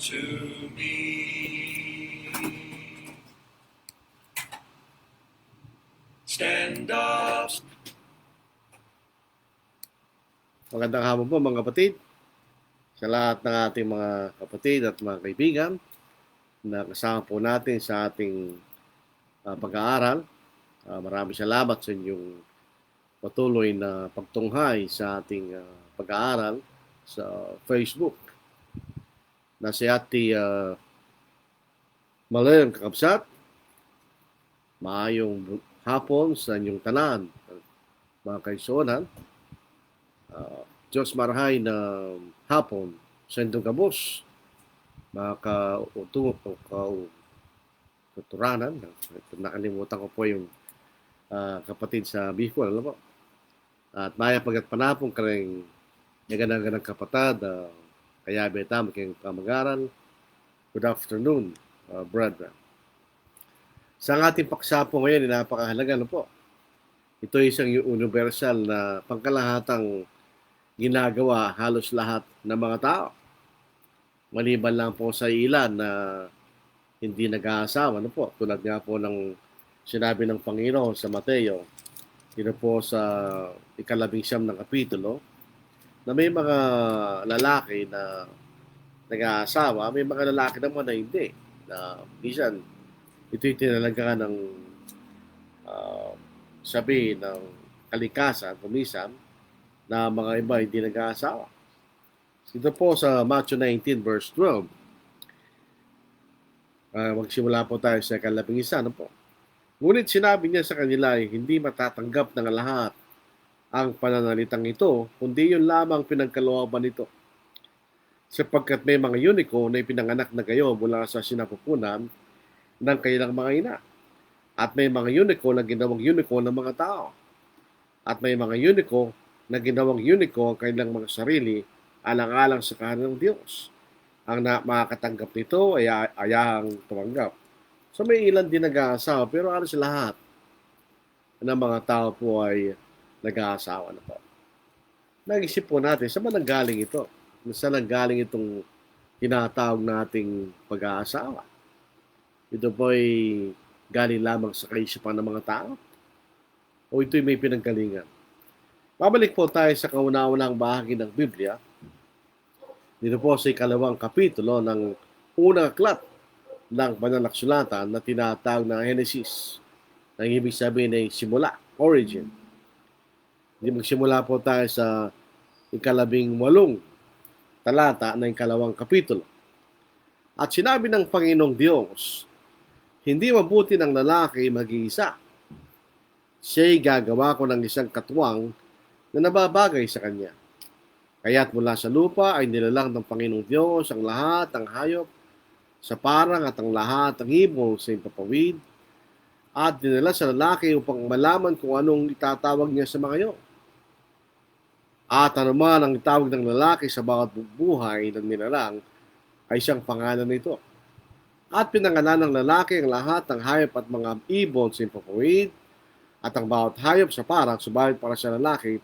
to me. Stand up. Magandang hapon po mga kapatid, sa lahat ng ating mga kapatid at mga kaibigan na kasama po natin sa ating pag-aaral. Maraming salamat sa inyong patuloy na pagtunghay sa ating pag-aaral sa Facebook. Nasi ati malayong kakabsat, maayong hapon sa inyong tanan, mga kaisonan. Diyos marahay na hapon sa inyong kabos, mga katuranan. Nakalimutan ko po yung kapatid sa Bicol, alam po. At maya pagat panapong karing naganang kapatad, kaya beta maging kamagaran. Good afternoon, brethren. Sa ating paksa po ngayon, napakahalaga na po. Ito ay isang universal na pangkalahatang ginagawa halos lahat ng mga tao. Maliban lang po sa ilan na hindi nag-aasawa. Ano po? Tulad nga po ng sinabi ng Panginoon sa Mateo, dito po sa 19 ng kapitulo, na may mga lalaki na nag-aasawa, may mga lalaki naman na hindi. Na bisan, ito'y tinalaga ng sabi ng kalikasan, kumisan, na mga iba hindi nag-aasawa. Ito po sa Matthew 19 verse 12. Magsimula po tayo sa 11. Ano po? Ngunit sinabi niya sa kanila ay hindi matatanggap ng lahat ang pananalitang ito, kundi yun lamang pinagkalooban nito. Sapagkat may mga unicorn na ipinanganak na kayo mula sa sinapupunan ng kanilang mga ina. At may mga unicorn na ginawang unicorn ng mga tao. At may mga unicorn na ginawang unicorn kanilang mga sarili alang-alang sa kahanan ng Diyos. Ang makakatanggap nito ay ayahang tumanggap. So may ilan din nag-aasawa, pero halos lahat ng mga tao po ay nag-aasawa na po. Nag-isip po natin, saan ba nanggaling ito? Saan nanggaling itong tinatawag nating pag-aasawa? Ito po ay galing lamang sa kaisipan ng mga tao? O ito'y may pinanggalingan? Babalik po tayo sa kauna-unang bahagi ng Biblia. Dito po sa 2 kapitulo ng unang aklat ng pananaksulatan na tinatawag na Genesis. Ang ibig sabihin ay simula, origin. Magsimula po tayo sa 18 talata ng 2 kapitulo. At sinabi ng Panginoong Diyos, hindi mabuti ng lalaki mag-iisa. Siya'y gagawa ko ng isang katuwang na nababagay sa kanya. Kaya't mula sa lupa ay nilalang ng Panginoong Diyos ang lahat ng hayop sa parang at ang lahat ng ibon sa impapawid at dinala sa lalaki upang malaman kung anong itatawag niya sa mga iyon. At anuman ang itawag ng lalaki sa bawat buhay ng nilalang ay siyang pangalan nito. At pinangalan ng lalaki ang lahat ng hayop at mga ibon sa impapawid at ang bawat hayop sa parang, subalit para sa lalaki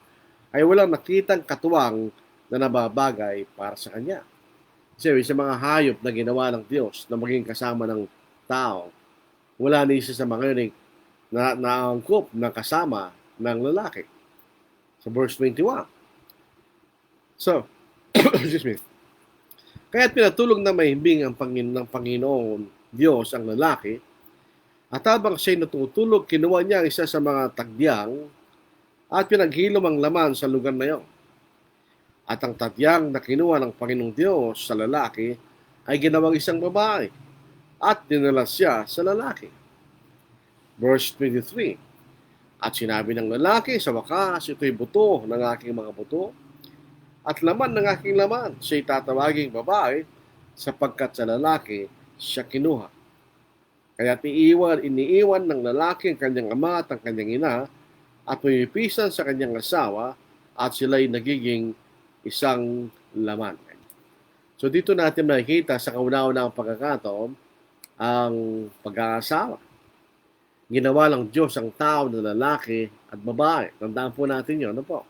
ay walang nakitang katuwang na nababagay para sa kanya. Kasi sa mga hayop na ginawa ng Diyos na maging kasama ng tao, wala na isa sa mga yun na naangkop na kasama ng lalaki. Sa verse 21. So, excuse me. Kaya't pinatulog na mahimbing ang ng Panginoon Diyos ang lalaki, at habang siya'y natutulog, kinuha niya ang isa sa mga tagyang at pinaghilom ang laman sa lugar na iyon. At ang tadyang na kinuha ng Panginoong Diyos sa lalaki ay ginawang isang babae at dinala siya sa lalaki. Verse 23. At sinabi ng lalaki, sa wakas, ito'y buto ng aking mga buto at laman ng aking laman. Siya'y tatawaging babae sapagkat sa lalaki siya kinuha. Kaya iniiwan ng lalaki ang kanyang ama at ang kanyang ina at pumipisan sa kanyang asawa at sila'y nagiging isang laman. So dito natin makikita sa kauna-unang pagkakataon ang pag-aasawa. Ginawa lang Diyos ang tao na lalaki at babae. Tandaan po natin yun. Ano po?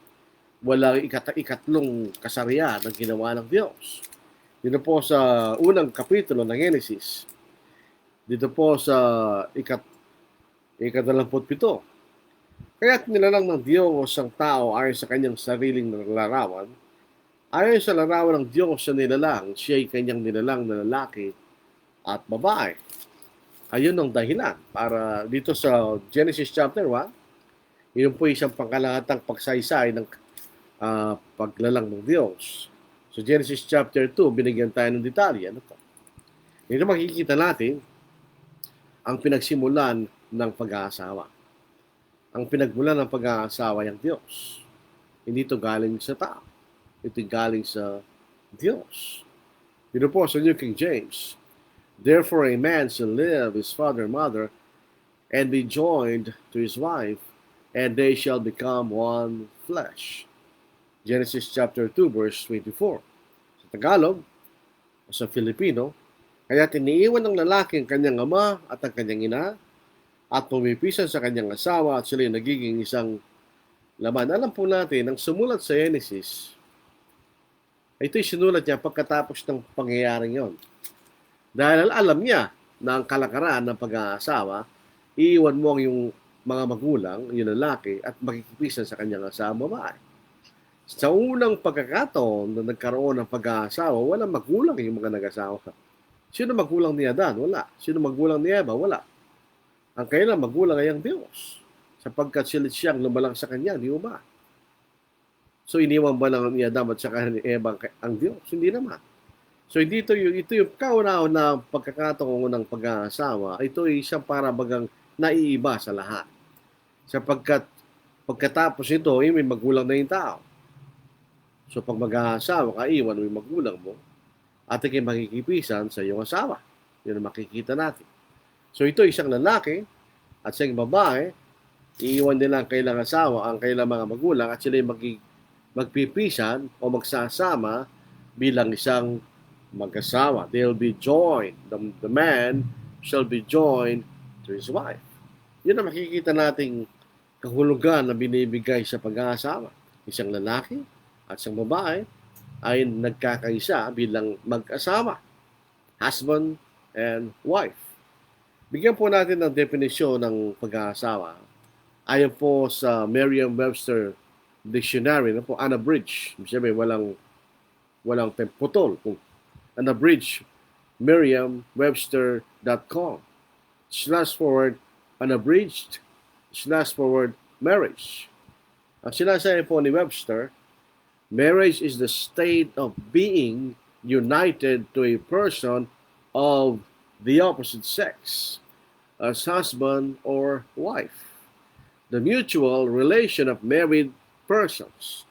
Walang ikatlong kasarian na ginawa ng Diyos. Dito po sa unang kapitulo ng Genesis, dito po sa ikadalamputpito. Kaya't nilalang ng Diyos ang tao ayon sa kanyang sariling larawan. Ayon sa larawan ng Diyos na nilalang, siya ay kanyang nilalang na lalaki at babae. Ayun ang dahilan para dito sa Genesis chapter 1, yun po isang pangkalahatang pagsaysay ng paglalang ng Diyos. So Genesis chapter 2, binigyan tayo ng detalye. Ano po? Dito makikita natin ang pinagsimulan ng pag-aasawa. Ang pinagmulan ng pag-aasawa ay ang Diyos. Hindi ito galing sa tao. Ito galing sa Diyos. Dito po sa New King James, therefore a man shall leave his father and mother and be joined to his wife, and they shall become one flesh. Genesis chapter 2 verse 24. Sa Tagalog, o sa Filipino, kaya tiniiwan ng lalaki ang kanyang ama at ang kanyang ina at pumipisan sa kanyang asawa at sila'y nagiging isang laman. Alam po natin, ang sumulat sa Genesis, ito'y sinulat niya pagkatapos ng pangyayaring yon. Dahil alam niya na ang kalakaran ng pag-aasawa, iiwan mo ang yung mga magulang, yung lalaki, at makikipisan sa kanyang asawa babae. Sa unang pagkakataon na nagkaroon ng pag-aasawa, walang magulang yung mga nag-asawa. Sino magulang ni Adan? Wala. Sino magulang ni Eva? Wala. Ang kailang magulang ay ang Diyos. Sapagkat siyang lumalang sa kanya, di ba? So, iniwan ba lang ni Adam at saka ni Eva ang Diyos? Hindi naman. So, ito yung kauna na pagkakataon ng pag-aasawa. Ito ay isang para bagang naiiba sa lahat. Sapagkat pagkatapos ito, may magulang na yung tao. So, pag mag-aasawa ka, iwan mo yung magulang mo at ikay makikipisan sa iyong asawa. Yun ang makikita natin. So ito isang lalaki at isang babae, iiwan nila ang kailang asawa, ang kailang mga magulang at sila magpipisan o magsasama bilang isang mag-asawa. They'll be joined. The man shall be joined to his wife. Yun ang makikita nating kahulugan na binibigay sa pag-aasawa. Isang lalaki at isang babae ay nagkakaisa bilang mag-asawa. Husband and wife. Bigyan po natin ng definisyon ng pag-aasawa. Ayon po sa Merriam-Webster Dictionary, na po, unabridged. Siyempre, walang putol. Unabridged, merriam-webster.com. // unabridged, / marriage. Ang sinasabi po ni Webster, marriage is the state of being united to a person of the opposite sex, as husband or wife. The mutual relation of married persons.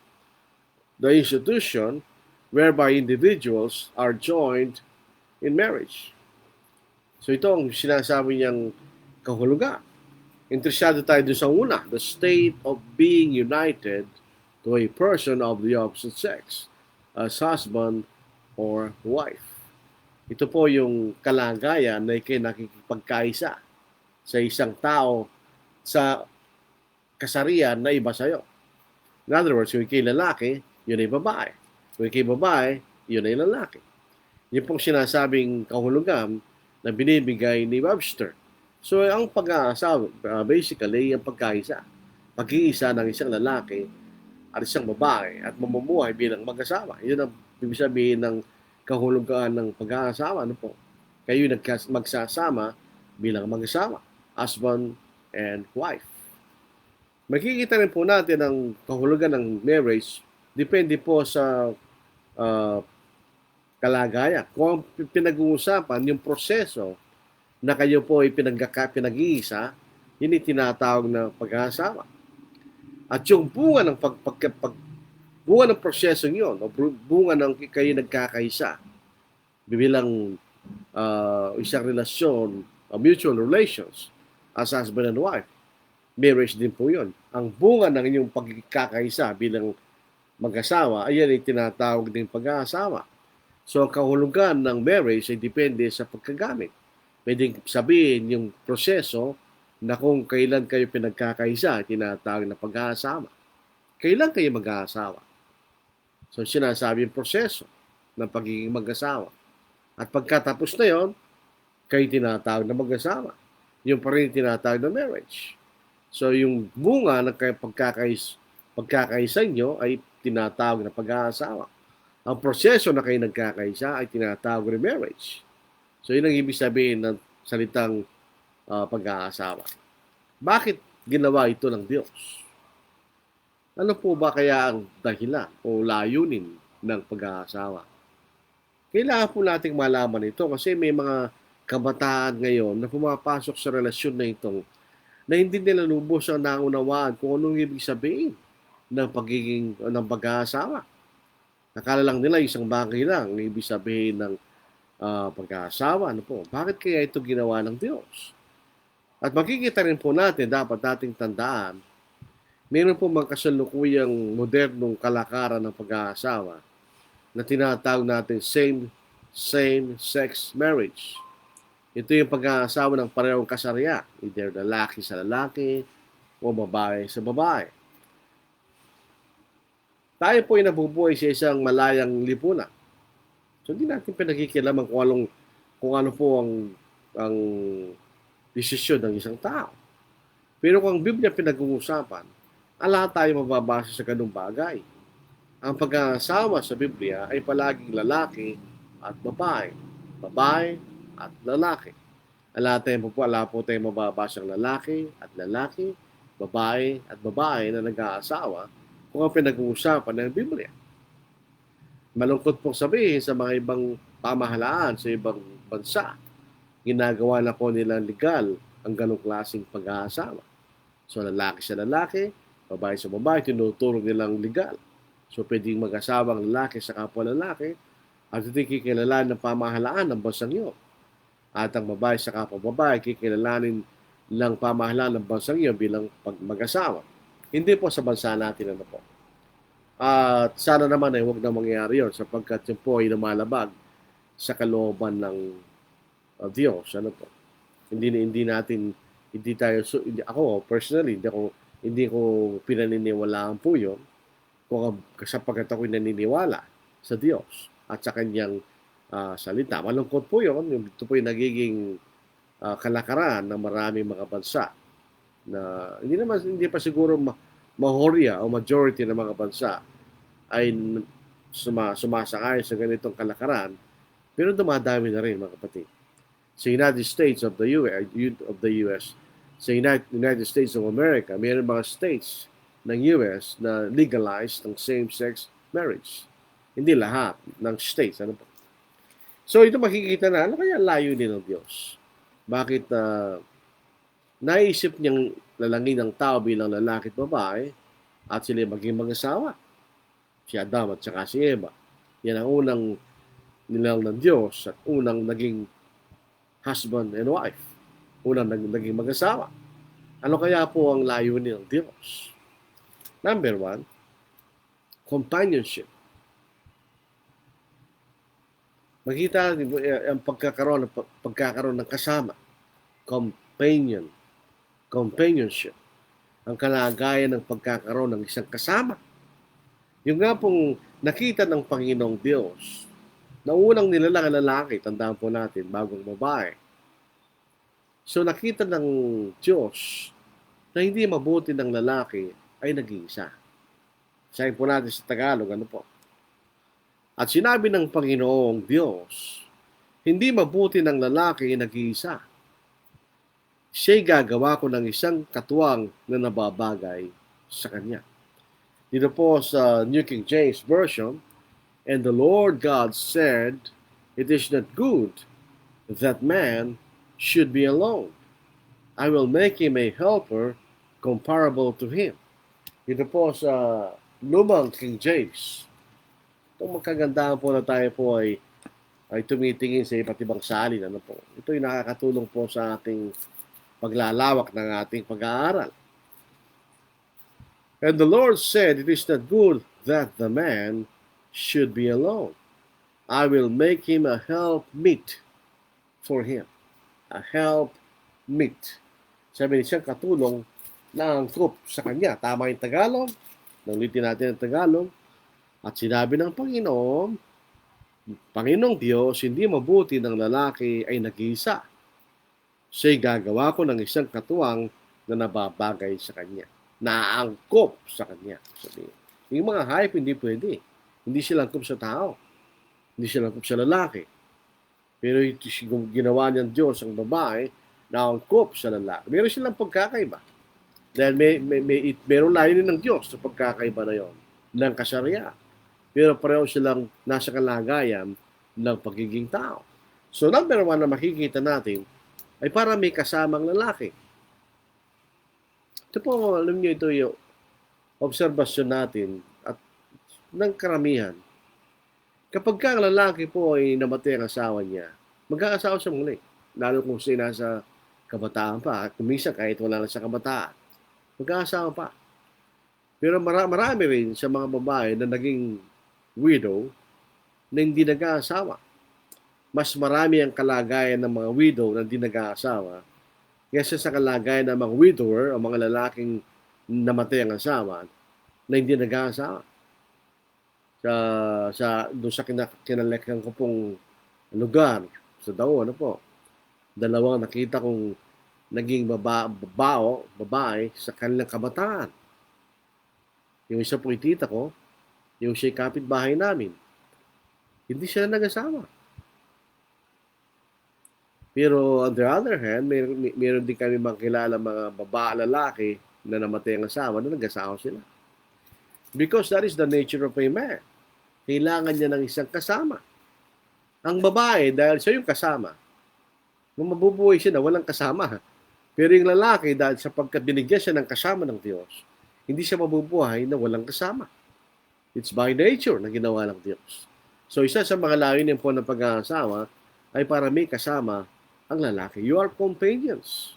The institution whereby individuals are joined in marriage. So ito ang sinasabi niyang kahulugan. Interesado tayo doon sa una, the state of being united to a person of the opposite sex, as husband or wife. Ito po yung kalagayan na ikay nakikipagkaisa sa isang tao sa kasarian na iba sa'yo. In other words, kung ikay lalaki, yun ay babae. Kung ikay babae, yun ay lalaki. Yun pong sinasabing kahulugan na binibigay ni Webster. So, ang pag-aasawa, basically, ang pagkaisa. Pag-iisa ng isang lalaki at isang babae at mamumuhay bilang mag-asawa. Yun ang ibig sabihin ng kahulugan ng pag-aasawa. Ano po? Kayo magsasama bilang mag-asawa. Husband and wife. Makikita rin po natin ang kahulugan ng marriage. Depende po sa kalagayan. Kung pinag-uusapan yung proseso na kayo po ay pinag-iisa, yun ay tinatawag na pag-aasawa. At yung bunga ng bunga ng prosesong yun, o bunga ng kayo nagkakaisa, bilang isang relasyon, mutual relations, as husband and wife, marriage din po yun. Ang bunga ng inyong pagkakaisa bilang mag-asawa, ayan ay tinatawag din pag-aasawa. So, ang kahulugan ng marriage ay depende sa pagkagamit. Pwedeng sabihin yung proseso na kung kailan kayo pinagkakaisa, tinatawag na pag-aasawa. Kailan kayo mag-aasawa? So, sinasabi yung proseso. ng pagiging mag-asawa. At pagkatapos na yon, kayo tinatawag na mag-asawa. Yung pa rin tinatawag na marriage. So yung bunga ng pagkakaisa nyo ay tinatawag na pag-aasawa. Ang proseso na kayo nagkakaisa ay tinatawag na marriage. So yun ang ibig sabihin ng salitang pag-aasawa. Bakit ginawa ito ng Diyos? Ano po ba kaya ang dahilan o layunin ng pag-aasawa? Kailangan po nating malaman ito kasi may mga kabataan ngayon na pumapasok sa relasyon na itong na hindi nila lubos ang naunawaan kung anong ibig sabihin ng pag-aasawa. Nakala lang nila isang bagay lang ang ibig sabihin ng pag-aasawa. Ano po? Bakit kaya ito ginawa ng Diyos? At makikita rin po natin, dapat nating tandaan, meron po mga kasalukuyang modernong kalakaran ng pag-aasawa na tinatawag natin same-sex marriage. Ito yung pag-aasawa ng parehong kasariya, either lalaki sa lalaki o babae sa babae. Tayo po ay nabubuhay sa isang malayang lipunan. So hindi natin pinagkikialaman kung ano po ang desisyon ng isang tao. Pero kung ang Biblia pinag-uusapan, ala tayo mababasa sa ganung bagay. Ang pag-aasawa sa Biblia ay palaging lalaki at babae. Babae at lalaki. Ala po tayo mababasa ng lalaki at lalaki, babae at babae na nag-aasawa kung ang pinag-uusapan ng Biblia. Malungkot pong sabihin sa mga ibang pamahalaan sa ibang bansa, ginagawa na po nila legal ang ganong klaseng pag-aasawa. So lalaki sa lalaki, babae sa babae, tinuturo nilang legal. So pwedeng mag-asawa ang lalaki sa kapwa lalaki at ito kikilalanin ng pamahalaan ng bansang iyon. At ang babae sa kapwa babae, kikilalanin ng pamahalaan ng bansang iyon bilang mag-asawa. Hindi po sa bansa natin ano po. At sana naman ay huwag na mangyari yun sapagkat yun po ay lumalabag sa kalooban ng Diyos. Ano po? Ako personally, hindi ko pinaniniwalaan po yun sapagkat ako'y naniniwala sa Diyos at sa kanyang salita. Malungkot po yun. Ito po yung nagiging kalakaran ng maraming mga bansa na hindi pa siguro mahorya o majority ng mga bansa ay sumasakay sa ganitong kalakaran, pero dumadami na rin mga kapatid. Sa United States of the US, sa United States of America, mayroon mga states ng US na legalized ng same-sex marriage. Hindi lahat ng states. Ano po? So ito makikita na, ano kaya layunin ng Diyos? Bakit naisip niyang lalangin ng tao bilang lalaki at babae at sila maging mag-asawa? Si Adam at saka si Eva. Yan ang unang nilang ng Diyos at unang naging husband and wife. Unang naging mag-asawa. Ano kaya po ang layunin ng Diyos? Number 1, companionship. Makita ang pagkakaroon ng kasama. Companionship. Ang kalagayan ng pagkakaroon ng isang kasama. Yung nga pong nakita ng Panginoong Diyos, na unang nilalang lalaki, tandaan po natin, bagong babae. So nakita ng Diyos na hindi mabuti ng lalaki ay nag-iisa. Sabi po natin sa Tagalog, ano po? At sinabi ng Panginoong Diyos, hindi mabuti ng lalaki ay nag-iisa. Siya'y gagawa ko ng isang katuwang na nababagay sa kanya. Dito po sa New King James Version, and the Lord God said, it is not good that man should be alone. I will make him a helper comparable to him. Dito po sa Lumang King James. Itong magkagandahan po na tayo po ay tumitingin sa iba't ibang salin. Ano po? Ito'y nakakatulong po sa ating paglalawak ng ating pag-aaral. And the Lord said, it is not good that the man should be alone. I will make him a helpmeet for him. A helpmeet. Sabi niya, katulong na angkop sa kanya. Tama yung Tagalog. Naulitin natin ang Tagalog. At sinabi ng Panginoon, Panginoong Diyos, hindi mabuti ng lalaki ay nag-iisa. Siya'y gagawa ko ng isang katuwang na nababagay sa kanya. Naaangkop sa kanya. Sabihin. Yung mga hayop, hindi pwede. Hindi sila angkop sa tao. Hindi sila angkop sa lalaki. Pero ginawa niyang Diyos ang babae, naangkop sa lalaki. Meron silang pagkakaiba. Dahil meron layunin ng Diyos sa pagkakaiba na yon ng kasariya. Pero pareho silang nasa kalagayan ng pagiging tao. So number one na makikita natin ay para may kasamang lalaki. Ito po, alam niyo, ito yung obserbasyon natin at ng karamihan. Kapag ka ang lalaki po ay namatay ang asawa niya, mag-aasawa siya muli. Lalo kung siya nasa kabataan pa. At kumisa kahit wala na sa kabataan, mag-aasawa pa. Pero marami rin sa mga babae na naging widow na hindi nag-aasawa. Mas marami ang kalagayan ng mga widow na hindi nag-aasawa kaysa sa kalagayan ng mga widower o mga lalaking namatay ang asawa na hindi nag-aasawa. Doon sa kinalekhan ko pong lugar sa Dao, dalawang nakita kong naging babae sa kanilang kabataan. Yung isa po itita ko, yung siya'y kapitbahay namin. Hindi sila nag-asawa. Pero on the other hand, meron din kami makilala mga lalaki na namatay ang asawa na nag-asawa sila. Because that is the nature of a man. Kailangan niya ng isang kasama. Ang babae, dahil siya yung kasama, mabubuhay siya na walang kasama. Pero yung lalaki, dahil sa pagkabinigyan siya ng kasama ng Diyos, hindi siya mabubuhay na walang kasama. It's by nature na ginawa ng Diyos. So isa sa mga layunin po ng pag-aasawa ay para may kasama ang lalaki. You are companions.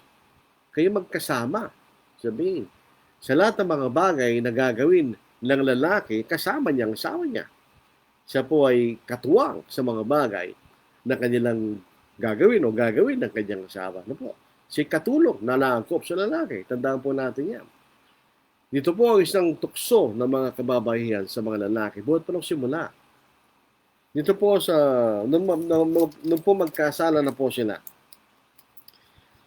Kayo magkasama. Sabihin, sa lahat ng mga bagay na gagawin ng lalaki, kasama niya ang asawa niya. Siya po ay katuwang sa mga bagay na kanilang gagawin o gagawin ng kanyang asawa. Siya katulong na naangkop sa lalaki. Tandaan po natin yan. Dito po ang isang tukso ng mga kababaihan sa mga lalaki. Buhat pa ng simula. Dito po nung po magkasala na po sila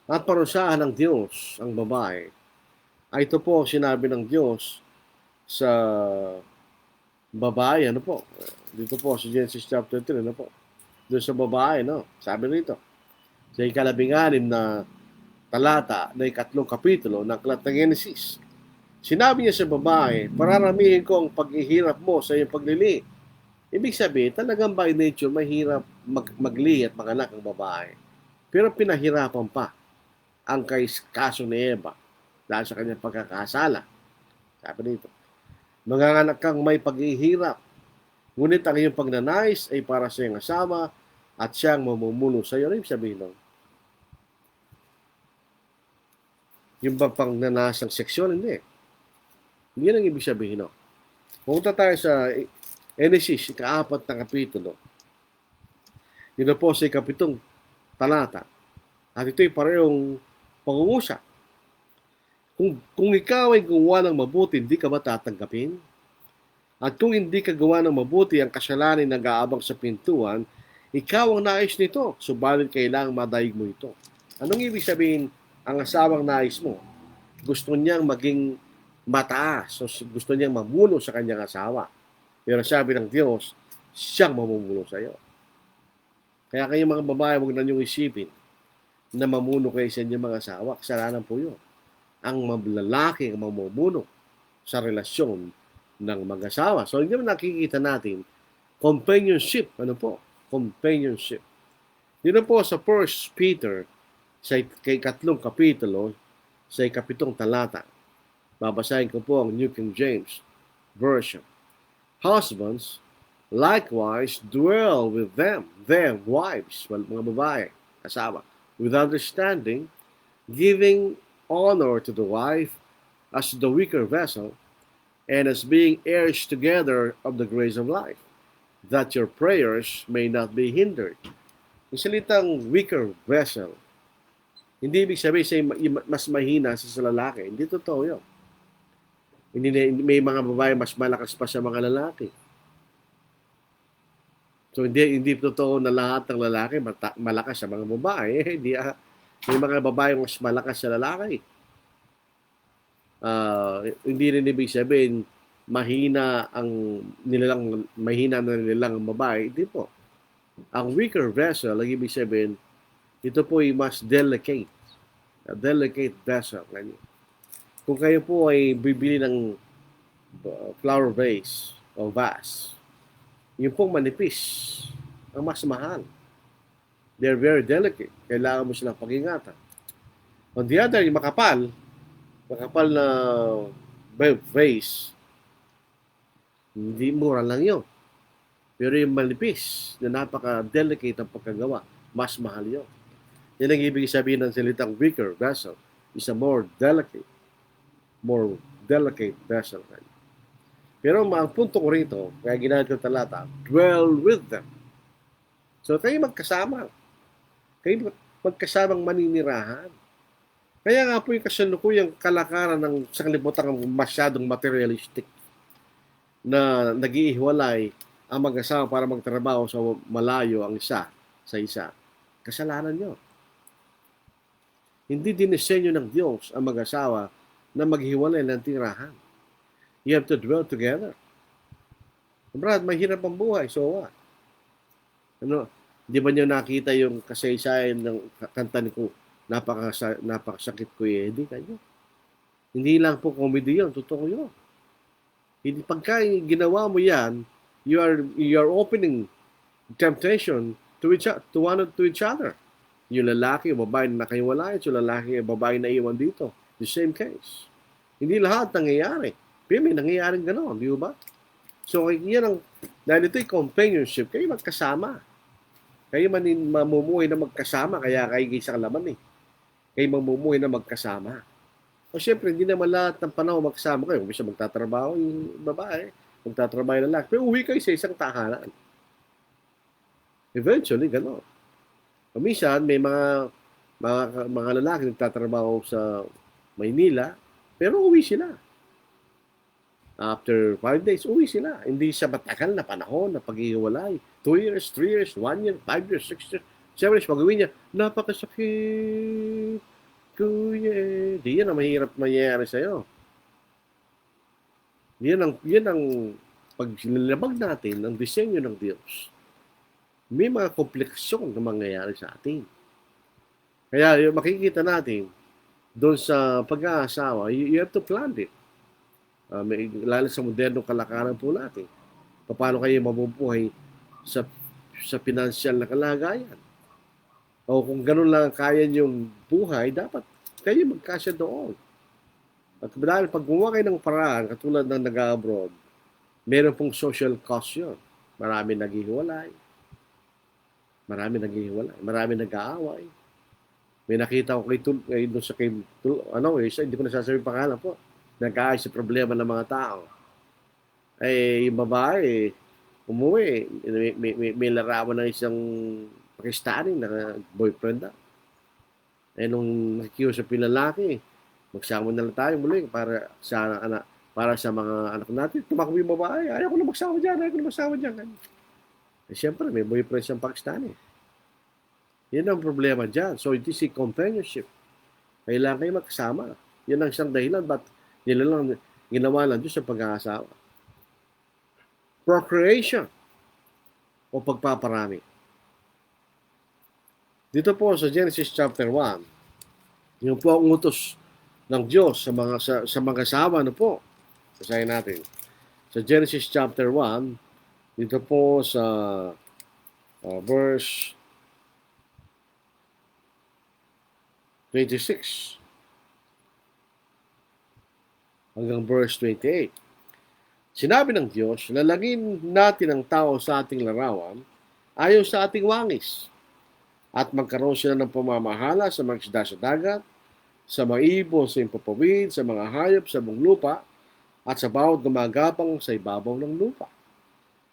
at parusahan ng Diyos ang babae, ay ito po ang sinabi ng Diyos sa babae, dito po sa Genesis chapter 3, doon sa babae, sabi rito, sa ikalabing-anim na talata na ikatlong kapitulo ng aklat ng Genesis, sinabi niya sa babae, pararamihin ko ang paghihirap mo sa iyong paglili. Ibig sabihin, talagang by nature, mahirap maglihi at manganak ang babae. Pero pinahirapan pa ang kaso ni Eva dahil sa kanyang pagkakasala. Sabi nito, manganganak kang may paghihirap, ngunit ang iyong pagnanais ay para sa iyong asawa at siyang mamumuno sa iyo. Ano yung sabihin nun? Yung bang pagnanasang seksyon? Hindi. Hindi yan ang ibig sabihin. Pumunta tayo sa Genesis, ika-4 na kapitulo. Dito po sa ikapitong talata. At ito'y parehong pangungusap. Kung ikaw ay gumawa ng mabuti, hindi ka ba tatanggapin? At kung hindi ka gawa ng mabuti ang kasalanan na nag-aabang sa pintuan, ikaw ang nais nito, subalit kailangang madaig mo ito. Anong ibig sabihin ang asawang nais mo? Gusto niyang maging mataas, so gusto niyang mamuno sa kanyang asawa. Pero sabi ng Diyos, siyang mamumuno sa iyo. Kaya kayong mga babae, huwag na niyong isipin na mamuno kayo sa inyong mga asawa. Kasalanan po yun. Ang lalaki ang mamumuno sa relasyon ng mag-asawa. So, hindi naman nakikita natin companionship. Companionship. Dito po sa 1 Peter, sa ikatlong kapitulo, sa ikapitong talata. Babasahin ko po ang New King James Version. Husbands, likewise, dwell with them, their wives, mga babae, asawa, with understanding, giving honor to the wife as the weaker vessel, and as being heirs together of the grace of life, that your prayers may not be hindered. Yung salitang weaker vessel, hindi ibig sabihin siya mas mahina sa lalaki. Hindi totoo yun. Hindi may mga babae mas malakas pa sa mga lalaki. So hindi totoo na lahat ng lalaki malakas sa mga babae. Hindi may mga babae mas malakas sa lalaki. Hindi rin ibig sabihin mahina na nilalang ang babae. Hindi po. Ang weaker vessel, ang ibig sabihin, ito po ay mas delicate. A delicate vessel. Kung kayo po ay bibili ng flower vase o vase, yung pong manipis, ang mas mahal. They're very delicate. Kailangan mo silang pag-ingatan. On the other, yung makapal na vase, hindi mura lang yun. Pero yung manipis na napaka-delicate ang pagkagawa, mas mahal yun. Yan ang ibig sabihin ng salitang weaker vessel is a more delicate vessel. Pero ang punto ko rito, kaya ginamit ko talata, dwell with them. So kayo magkasama. Kayo magkasamang maninirahan. Kaya nga po yung kasalukuyang kalakaran ng sanglibutan masyadong materialistic na nag-iiwalay ang mag-asawa para magtrabaho sa malayo ang isa sa isa. Kasalanan nyo. Hindi dinisenyo ng Diyos ang mag-asawa na maghiwalay ng tirahan. You have to dwell together. Brad, mahirap ang buhay. So what? Di ba niyo nakita yung kasaysayan ng kanta ni ko, napakasakit ko Eddie kayo? Hindi lang po comedy yun. Totoo yun. Hindi pagka ginawa mo yan, you are opening temptation to each other. Yung lalaki o babae na nakahiwalay, yung lalaki o babae na iwan dito. The same case. Hindi lahat nangyayari. Pero may nangyayaring gano'n, di ba? So, yan dahil ito'y companionship, kayo magkasama. Kayo mamumuhay na magkasama, kaya kayo isang laman eh. Kayo mamumuhay na magkasama. O syempre, hindi naman lahat ng panahon magkasama kayo. Kung isa magtatrabaho yung babae, magtatrabaho yung lalaki. Pero uwi kayo sa isang tahanan. Eventually, gano'n. Minsan, may mga lalaki nagtatrabaho sa Maynila, pero uwi sila. After 5 days, uwi sila. Hindi sa matagal na panahon na pag-iwalay. 2 years, 3 years, 1 year, 5 years, 6 years, 7 years, pag-uwi niya, napakasakit, kuya. Di yan ang mahirap mangyayari sa'yo. Yan ang paglalabag natin ng disenyo ng Diyos. May mga komplikasyon na mangyayari sa atin. Kaya yung makikita natin doon sa pag-aasawa, you have to plan it. Lalo sa modernong kalakaran po natin. Paano kayo mabubuhay sa pinansyal na kalagayan? O kung ganun lang kaya niyong buhay, dapat kayo magkasya doon. At dahil pag gumawa kayo ng paraan, katulad ng nag-abroad, meron pong social cost yun. Marami naghihiwalay. Marami nag-aaway. May nakita ko hindi ko nasasabi pangalan po. Nag-aayos sa problema ng mga tao. Yung babae, umuwi, may larawan ng isang Pakistani na boyfriend na. Nung nakikiusap yung lalaki, magsama na lang tayo muli para sa mga anak natin. Tumakbo yung babae, ayaw ko na magsama dyan. Siyempre, may boyfriend siyang Pakistani. Yan ang problema dyan. So, it is a companionship. Kailangan kayo magkasama. Yan ang isang dahilan ba't ginawa lang Diyos sa pag-aasawa. Procreation o pagpaparami. Dito po sa Genesis chapter 1, yung po ang utos ng Diyos sa mga asawa po. Basahin natin. Sa Genesis chapter 1, dito po sa verse 26 hanggang verse 28. Sinabi ng Diyos, lalagin natin ang tao sa ating larawan ayon sa ating wangis at magkaroon sila ng pamamahala sa mga isda sa dagat, sa mga ibon sa impapawid, sa mga hayop sa buong lupa, at sa bawat gumagapang sa ibabaw ng lupa.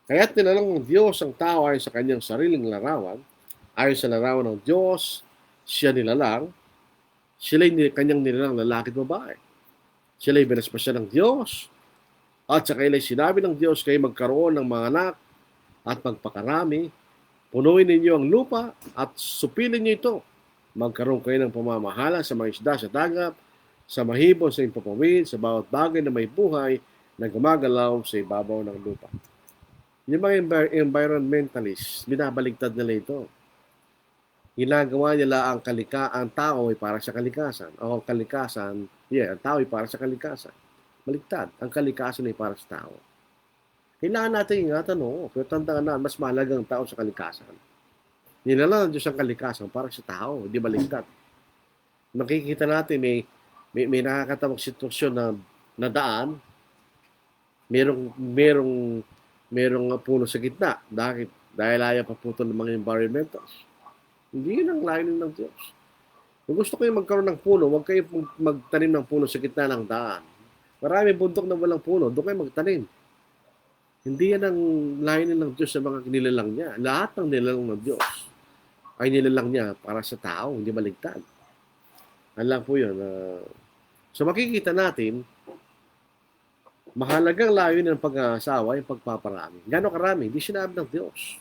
Kaya't nilalang ng Diyos ang tao ayon sa kanyang sariling larawan, ayon sa larawan ng Diyos, siya nilalang, sila'y kanyang nilalang lalaki at babae. Sila'y binaspasya ng Diyos, at sa kaila'y sinabi ng Diyos kayo magkaroon ng mga anak at magpakarami. Punuin ninyo ang lupa at supilin niyo ito. Magkaroon kayo ng pamamahala sa mga isda sa dagat, sa mahibon sa impapawid, sa bawat bagay na may buhay na gumagalaw sa ibabaw ng lupa. Yung mga environmentalists, binabaligtad nila ito. Ginagawa nila ang tao ay para sa kalikasan. O kalikasan, ang tao ay para sa kalikasan. Baligtad, ang kalikasan ay para sa tao. Kailangan natin ingatan, pero tandaan na, mas mahalaga ang tao sa kalikasan. Nilalang ng Diyos ang kalikasan para sa tao, di baligtad. Nakikita natin, may nakakatawang sitwasyon na daan, merong puno sa gitna. Dahil ayaw paputol ng mga environmentals. Hindi yun ang layunin ng Diyos. Kung gusto kayo magkaroon ng puno, huwag kayo magtanim ng puno sa gitna ng daan. Marami bundok na walang puno, doon kayo magtanim. Hindi yan ang layunin ng Diyos sa mga nilalang niya. Lahat ng nilalang ng Diyos ay nilalang niya para sa tao, hindi baligtad. Alam po yun. So makikita natin, mahalagang layunin ng pag-aasawa yung pagpaparami. Gano'ng karami? Hindi sinabi ng Diyos.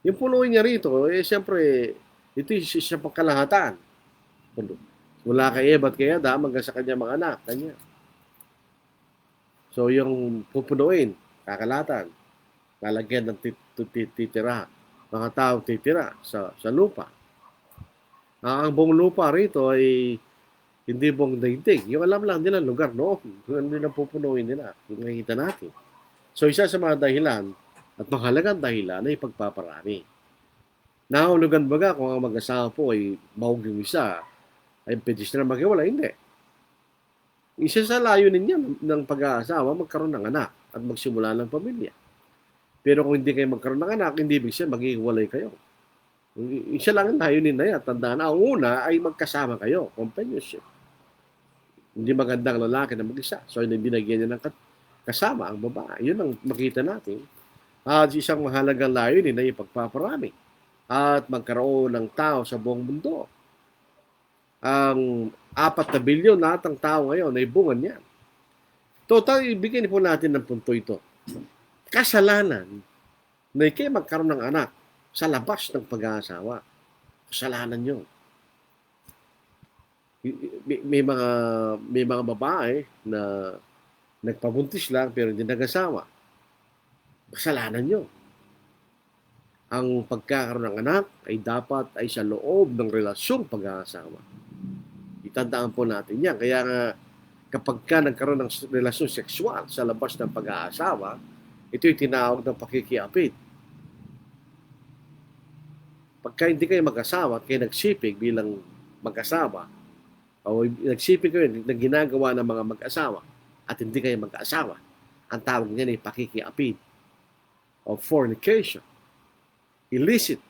Yung punuin niya rito, siyempre, ito yung pagkalahatan. Mula kay Eva at kay Adam, hanggang sa kanya mga anak, kanya. So, yung pupunuin, kakalatan, lalagyan ng titira, mga tao titira sa lupa. Ang buong lupa rito ay hindi buong daigdig. Yung alam lang nila lugar noon, kung ano nila pupunuin nila, yung nakikita natin. So, isa sa mga dahilan, at mahalagang dahilan ay pagpaparami. Nahulugan baga kung ang mag-asawa po ay bahog yung isa, ay pwede na maghiwalay? Hindi. Isa sa layunin niya ng pag-aasawa, magkaroon ng anak at magsimula ng pamilya. Pero kung hindi kayo magkaroon ng anak, hindi ibig sabihin maghiwalay kayo. Isa lang ang layunin na yan. Tandaan na, ang una ay magkasama kayo, companionship. Hindi magandang lalaki na mag-isa. So, binagyan niya ng kasama ang babae. Yun ang makita natin. At isang mahalagang layunin ay pagpaparami at magkaroon ng tao sa buong mundo. Ang 4 bilyon lahat ng tao ngayon ay bunga niyan. Total, ibigyan po natin ng punto ito. Kasalanan na kayo magkaroon ng anak sa labas ng pag-aasawa. Kasalanan nyo. May mga babae na nagpabuntis lang pero hindi nag-asawa. Kasalanan nyo. Ang pagkakaroon ng anak ay dapat ay sa loob ng relasyong pag-aasawa. Itandaan po natin yan. Kaya nga, kapag ka nagkaroon ng relasyon sexual sa labas ng pag-aasawa, ito'y tinawag ng pakikiapid. Pagka hindi kayo mag-asawa at kayo nagsipig bilang mag-asawa, o nagsipig kayo na ginagawa ng mga mag-asawa at hindi kayo mag-asawa, ang tawag niyan ay pakikiapid of fornication, illicit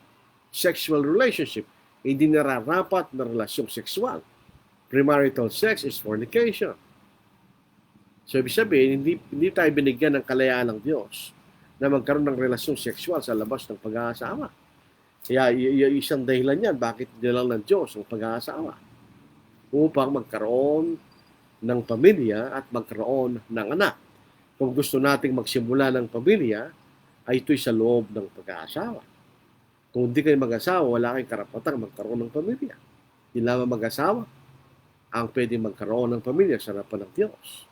sexual relationship, hindi nararapat na relasyong sexual. Premarital sex is fornication. So, ibig sabihin, hindi tayo binigyan ng kalayaan ng Diyos na magkaroon ng relasyong sexual sa labas ng pag-aasawa. Kaya, isang dahilan yan, bakit nilang ng Diyos ang pag-aasawa? Upang magkaroon ng pamilya at magkaroon ng anak. Kung gusto nating magsimula ng pamilya, ay ito'y sa loob ng pag-aasawa. Kung hindi kayo mag-asawa, wala kayong karapatang magkaroon ng pamilya. Hindi lamang mag-asawa ang pwede magkaroon ng pamilya sa harapan ng Diyos.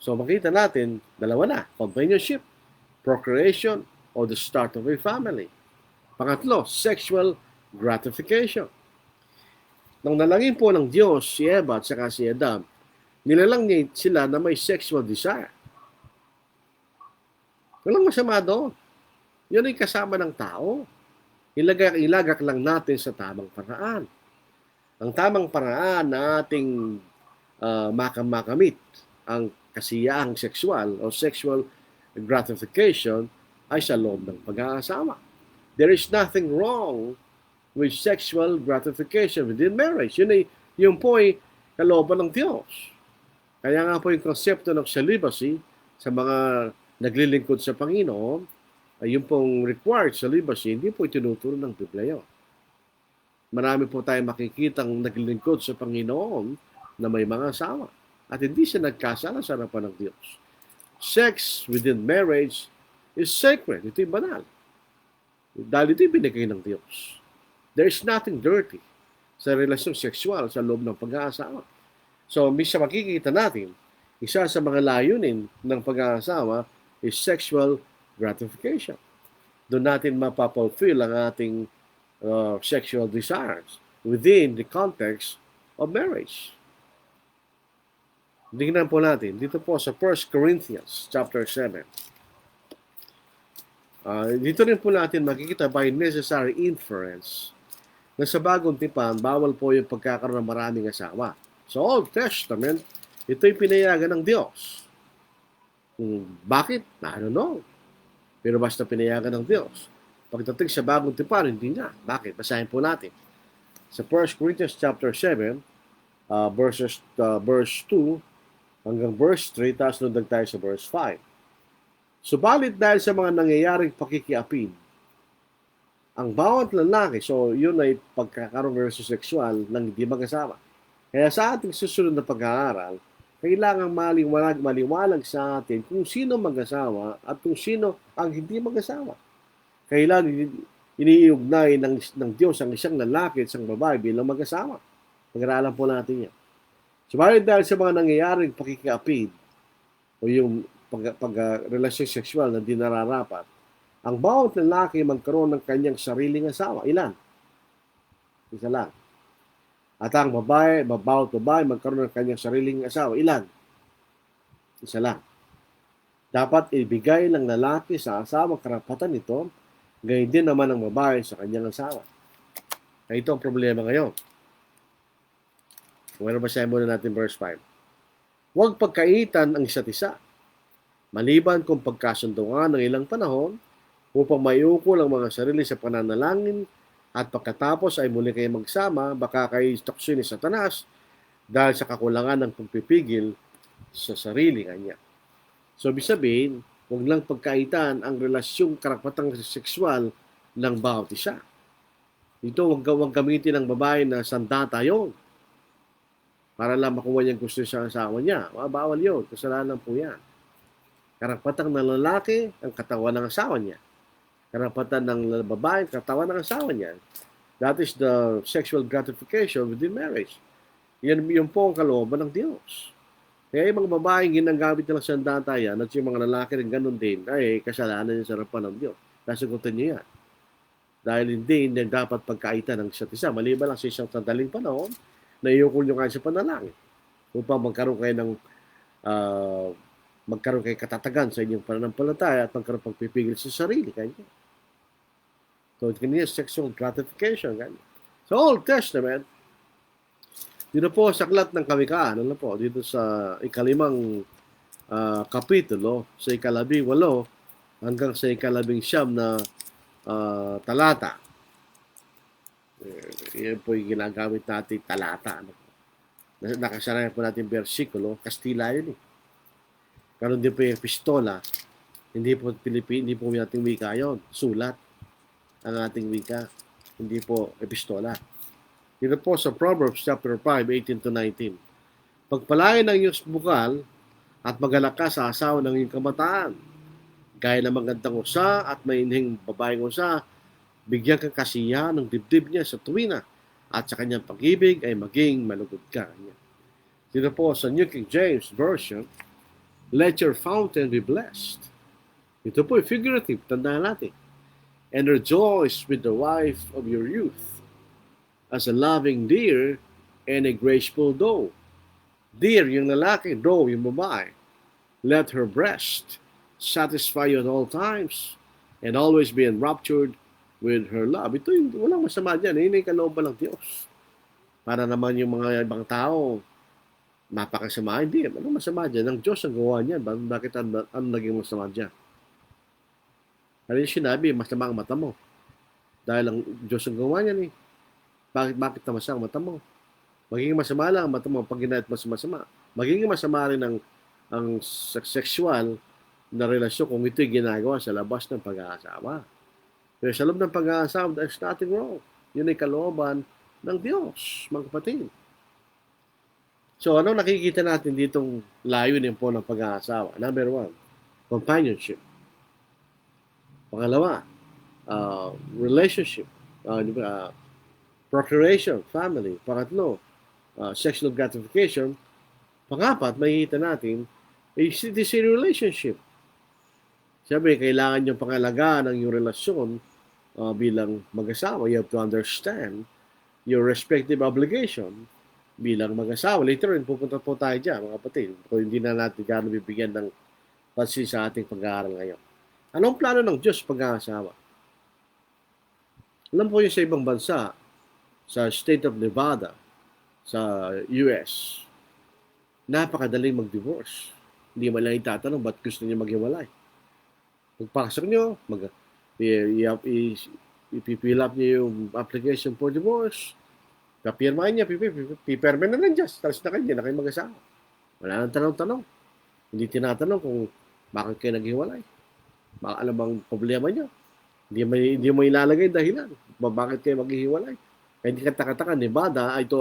So makita natin, dalawa na, companionship, procreation, or the start of a family. Pangatlo, sexual gratification. Nang nalangin po ng Diyos si Eva at saka si Adam, nilalang niya sila na may sexual desire. Walang masama doon. Yun ay kasama ng tao. Ilagak lang natin sa tamang paraan. Ang tamang paraan na ating makamit ang kasiyahang sexual o sexual gratification ay sa loob ng pag-aasawa. There is nothing wrong with sexual gratification within marriage. Yun po ay kalooban ng Diyos. Kaya nga po yung konsepto ng celibacy sa mga naglilingkod sa Panginoon, ay yung pong required celibacy, hindi po itinuturo ng Biblia yun. Marami po tayo makikitang naglilingkod sa Panginoon na may mga asawa at hindi siya nagkasala sa harapan ng Diyos. Sex within marriage is sacred. Ito'y banal. Dahil ito'y binigay ng Diyos. There is nothing dirty sa relasyong sexual sa loob ng pag-aasawa. So, misa makikita natin, isa sa mga layunin ng pag-aasawa is sexual gratification. Doon natin mapapulfill ang ating sexual desires within the context of marriage. Tingnan po natin dito po sa 1 Corinthians chapter 7. Dito rin po natin makikita by necessary inference na sa bagong tipan, bawal po yung pagkakaroon ng maraming asawa. Sa Old Testament, ito'y pinayagan ng Diyos. Bakit? I don't know. Pero basta pinayagan ng Diyos. Pagdating sa bagong tipan, hindi na. Bakit? Basahin po natin. Sa 1 Corinthians chapter 7, verse 2 hanggang verse 3, tapos nundag tayo sa verse 5. Subalit dahil sa mga nangyayaring pakikiapin, ang bawat lalaki, so yun ay pagkakaroon ng relasyon sexual ng hindi mag-asawa. Kaya sa ating susunod na pag-aaral, kailangang maliwalag sa atin kung sino mag-asawa at kung sino ang hindi mag-asawa. Kailangan iniugnay ng Diyos ang isang lalaki at isang babae bilang mag-asawa. Pag-aralan po natin yan. Subalit dahil sa mga nangyayaring pakikiapid o yung relasyon sexual na di nararapat, ang bawat lalaki magkaroon ng kanyang sariling asawa. Ilan? Isa lang. At ang bawat babae magkaroon ng kanyang sariling asawa. Ilan? Isa lang. Dapat ibigay ng lalaki sa asawa karapatan nito, gayon din naman ng babae sa kanyang asawa. Kaya ito ang problema ngayon. Well, basahin muna natin verse 5. Huwag pagkaitan ang isa't isa, maliban kung pagkasunduan ng ilang panahon upang maiukol ang mga sarili sa pananalangin at pagkatapos ay muli kayo magsama, baka kayo istoksyon ni Satanas dahil sa kakulangan ng pagpipigil sa sarili kanya. So, ibig sabihin, huwag lang pagkaitan ang relasyong karapatang sexual ng bawat isa. Ito, huwag gamitin ng babae na sandata yun para lang makuha niyang gusto sa asawa niya. Bawal yun. Kasalanan po yan. Karapatan ng lalaki ang katawan ng asawa niya. Karapatan ng babae ang katawan ng asawa niya. That is the sexual gratification within marriage. Yan po ang kalooban ng Diyos. Kaya yung mga babaeng ginagamit nilang sandata yan at yung mga lalaki rin ganun din, ay kasalanan niya sa harapan ng Diyos. Nasagutin niyo yan. Dahil hindi dapat pagkaitan ng isa't isa. Maliban lang sa isang sandaling panahon, naiukol nyo kayo sa panalangin upang magkaroon kayo katatagan sa inyong pananampalataya at magkaroon pagpipigil sa sarili kanya. So, it can be sexual gratification. Kanya. Sa Old Testament, dito po sa aklat ng Kawikaan, dito sa ikalimang kapitulo, sa ika-18 hanggang sa ika-19 na talata. Yan po yung ginagamit natin talata. Nakasanayan po natin versikulo, Kastila yun eh. Karon din po yung pistola, hindi po ating wika yun. Sulat ang ating wika, hindi po epistola. Dito po sa Proverbs chapter 5, 18-19. Pagpalain ng iyong bukal at magalak ka sa asawa ng iyong kamataan. Gaya ng magandang usa at mainhing babaeng usa, bigyan kang kasiyahan ng dibdib niya sa tuwina at sa kanyang pag-ibig ay maging malugod ka niya. Dito po sa New King James Version, let your fountain be blessed. Ito po figurative, tandaan natin. And rejoice with the wife of your youth, as a loving deer and a graceful doe. Deer, yung lalaki, doe, yung babae. Let her breast satisfy you at all times and always be enraptured with her love. Ito yung walang masama dyan. Yun yung kalooban ng Diyos. Para naman yung mga ibang tao, napakasama. Hindi, walang masama dyan. Ang Diyos ang gawa niyan. Bakit ano naging masama dyan? Ano yung sinabi, masama ang mata mo. Dahil ang Diyos ang gawa niyan eh. Bakit na masama ang mata mo? Magiging masama lang ang mata mo pag ginait mo sa masama. Magiging masama rin ang sexual na relasyon kung ito'y ginagawa sa labas ng pag-aasawa. Pero sa loob ng pag-aasawa, there's nothing wrong. Yun ay kalooban ng Diyos, mga kapatid. So, ano nakikita natin ditong layunin po ng pag-aasawa? Number 1, companionship. Pangalawa, relationship, procreation, family. Pangatlo, sexual gratification. Pangapat, makikita natin, a citizen relationship. Sabi, kailangan yung pangalagaan ng iyong relasyon bilang mag-asawa. You have to understand your respective obligation bilang mag-asawa. Later rin, pupunta po tayo dyan, mga kapatid. Kung hindi na natin gano'n bibigyan ng pansin sa ating pag-aaral ngayon. Anong plano ng Diyos pag-aasawa? Alam po yung sa ibang bansa, sa state of Nevada, sa US, napakadaling mag-divorce. Hindi man lang itatanong ba't gusto niya maghiwalay. Pagpasok niyo, ipifill up niyo yung application for divorce, papirmahin niya, pipirma na lang just, tapos na kayo, hindi na kayo mag-asawa. Wala nang tanong-tanong. Hindi tinatanong kung bakit kayo naghiwalay. Ano bang problema niyo? Hindi mo ilalagay dahilan. Bakit kayo maghihiwalay? Kaya hindi kataka-taka, Nevada, ito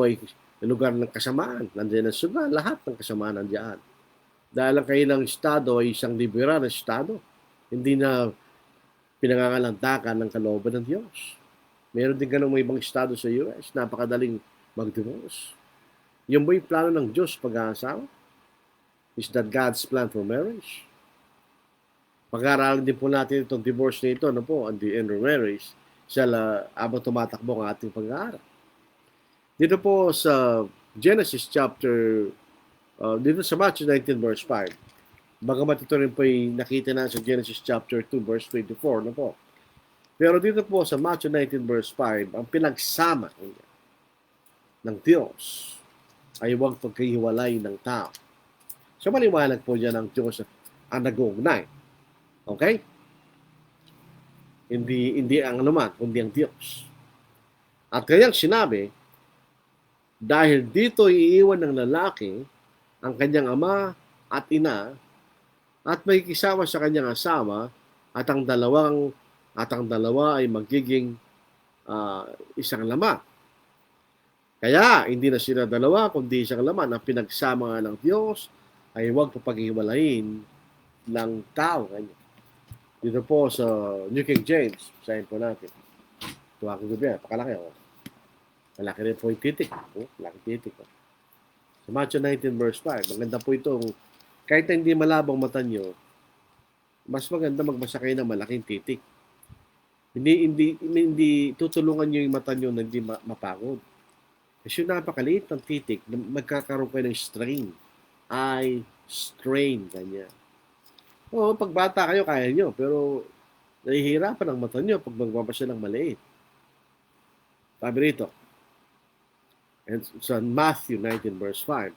ay lugar ng kasamaan. Nandiyan ang suga, lahat ng kasamaan nandiyan. Dahil ang kailang estado ay isang liberal na estado. Hindi na pinangangalantakan ng kalooban ng Diyos. Meron din ganun may ibang estado sa US, napakadaling mag-divorce. Yung ba yung plano ng Diyos pag-aasawa? Is that God's plan for marriage? Pag-aaralan din po natin itong divorce na ito, and the intermarriage, habang tumatakbo ang ating pag-aaral. Dito po sa Genesis chapter, dito sa Matthew 19 verse 5, bagamat ito rin po ay nakita na sa Genesis chapter 2 verse 24, Pero dito po sa Matthew 19 verse 5, ang pinagsama ng Diyos ay huwag pagkahiwalay ng tao. So maliwanag po dyan ang Diyos ang nag-uugnay. Okay? Hindi ang anuman, kundi ang Diyos. At kanyang sinabi, dahil dito iiwan ng lalaki ang kanyang ama at ina at makikisawa sa kanyang asawa at ang dalawa ay magiging isang laman. Kaya hindi na sila dalawa kundi isang laman. Ang pinagsama ng Diyos ay huwag papaghiwalayin ng tao. Dito po sa New King James, sayin po natin. Tuwakin ko biya, pakalaki ako. Malaki rin po yung titik. Malaki titik. Sa Matthew 19 verse 5, maganda po itong, kahit hindi malabang mata nyo, mas maganda magbasa kayo ng malaking titik. Hindi tutulungan nyo yung mata nyo na hindi mapagod. Kasi yung napakaliit ng titik, magkakaroon kayo ng strain. Eye strain, ganyan. Oo, pag bata kayo, kaya nyo. Pero, nahihirapan ang mata nyo pag magbabasa ng maliit. Sabi rito, and sa Matthew 19 verse 5,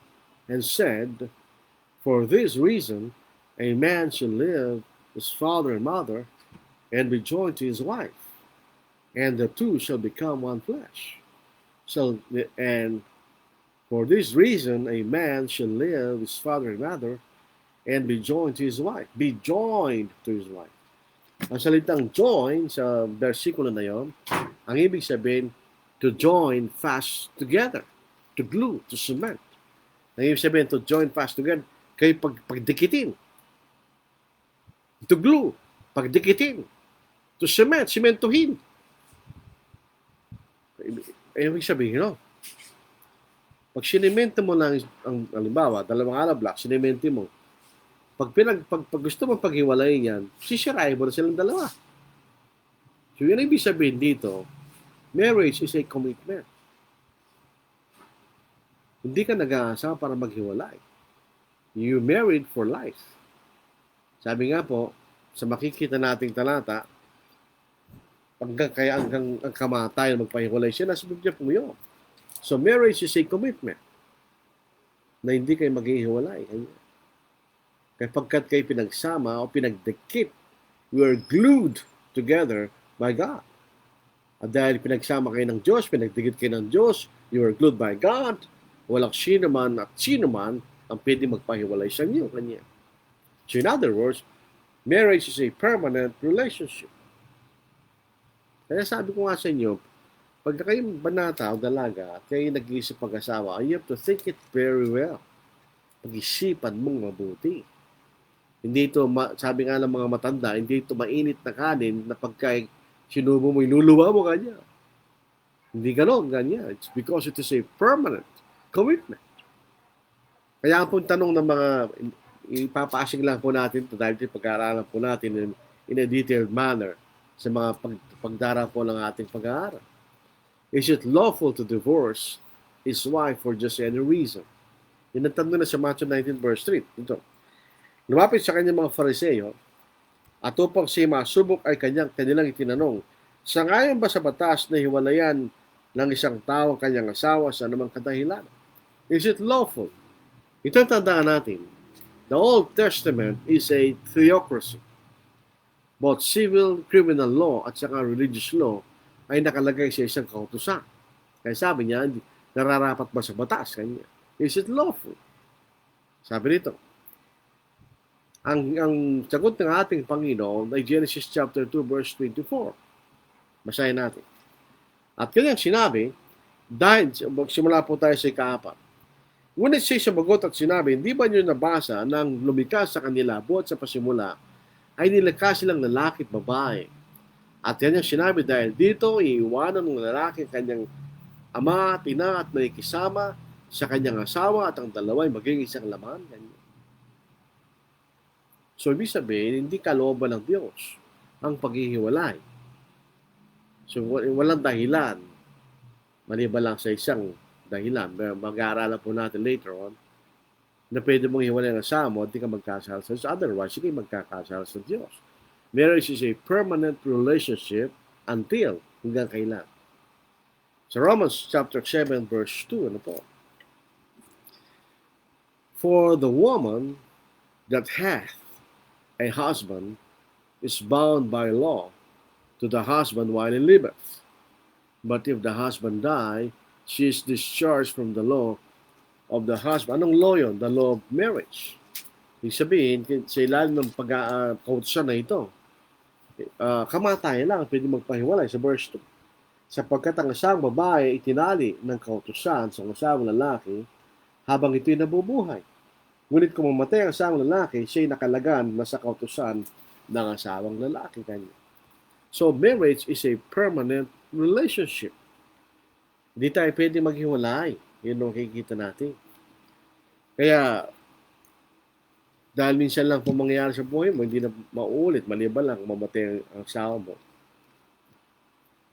and said, for this reason, a man shall leave his father and mother, and be joined to his wife, and the two shall become one flesh. And for this reason, a man shall leave his father and mother, and be joined to his wife. Be joined to his wife. Ang salitang join sa versikulo na yon, ang ibig sabihin, to join fast together. To glue, to cement. Ang ibig sabihin, to join fast together, kayo pagdikitin. To glue, pagdikitin. To cement, simentuhin. Ibig sabihin, pag sinimento mo lang, halimbawa, dalawang hollow block, sinimento mo, pag gusto mo paghiwalayin yan, sisirahin mo na silang dalawa. So yun ang ibig sabihin dito, marriage is a commitment. Hindi ka nag-aasawa para maghiwalay. You married for life. Sabi nga po, sa makikita nating talata, hanggang ang kamatayan magpahiwalay siya, nasa Biblia po yun. So marriage is a commitment na hindi kayo maghihiwalay. Kaya pagkat kayo pinagsama o pinagdikit, you are glued together by God. At dahil pinagsama kayo ng Diyos, pinagdikit kayo ng Diyos, you are glued by God, walang sino man ang pwede magpahiwalay sa inyo. Kanya. So in other words, marriage is a permanent relationship. Kaya sabi ko nga sa inyo, pag kayong banata o dalaga at kayo nag-iisip pag-asawa, you have to think it very well. Pag-isipan mong mabuti. Hindi ito, sabi nga ng mga matanda, hindi ito mainit na kanin na pagka sinubo mo, inuluwa mo kanya. Hindi ganon, ganyan. It's because it is a permanent commitment. Kaya ang pong tanong ng mga, ipapasing lang po natin ito dahil ito pag-aaralan po natin in a detailed manner sa mga pagdarang po ng ating pag-aaral. Is it lawful to divorce his wife for just any reason? Yun ang tanong na sa Matthew 19 verse 3. Ito. Lumapit sa kanyang mga Fariseo at upang siya masubok ay kanilang itinanong, sangayon ba sa batas na hiwalayan ng isang tao ang kanyang asawa sa anumang kadahilan? Is it lawful? Ito ang tandaan natin. The Old Testament is a theocracy. Both civil, criminal law at saka religious law ay nakalagay sa isang kautusan. Kaya sabi niya, nararapat ba sa batas? Kanya. Is it lawful? Sabi nito, ang sagot ng ating Panginoon ay Genesis chapter 2 verse 24. Basahin natin. At kanyang sinabi, dahil, magsimula po tayo sa ikaapat. Ngunit siya sumagot at sinabi, hindi ba niyo nabasa nang lumikha sa kanila buhat sa pasimula ay nilikha silang lalaki at babae. At kanyang sinabi dahil dito iiwanan ng lalaki kanyang ama, tina at nakikisama sa kanyang asawa at ang dalawa ay maging isang laman. So, ibig sabihin, hindi kalooban ng Diyos ang paghihiwalay. So, walang dahilan. Maliban lang sa isang dahilan. Mag-aaralan po natin later on na pwede mong hiwalay ng asawa mo at di ka magkasal sa Diyos. Otherwise, hindi magkakasal sa Diyos. Marriage is a permanent relationship until hanggang kailan. Sa Romans chapter 7 verse 2, ano po? For the woman that hath a husband is bound by law to the husband while he liveth. But if the husband die, she is discharged from the law of the husband. Anong law yun? The law of marriage. Ibig sabihin, sa ilalim ng pag-kautusan na ito, kamatayan lang pwede magpahiwalay sa verse 2. Sapagkat ang isang babae itinali ng kautusan sa isang lalaki habang ito'y nabubuhay. Ngunit kung mamatay ang isang lalaki, siya'y nakalagan na sa kautusan ng asawang lalaki kanya. So, marriage is a permanent relationship. Hindi tayo pwede maghiwalay. Yun ang kikita natin. Kaya, dahil minsan lang po mangyayari sa buhay mo, hindi na mauulit, maliban lang mamatay ang asawa mo.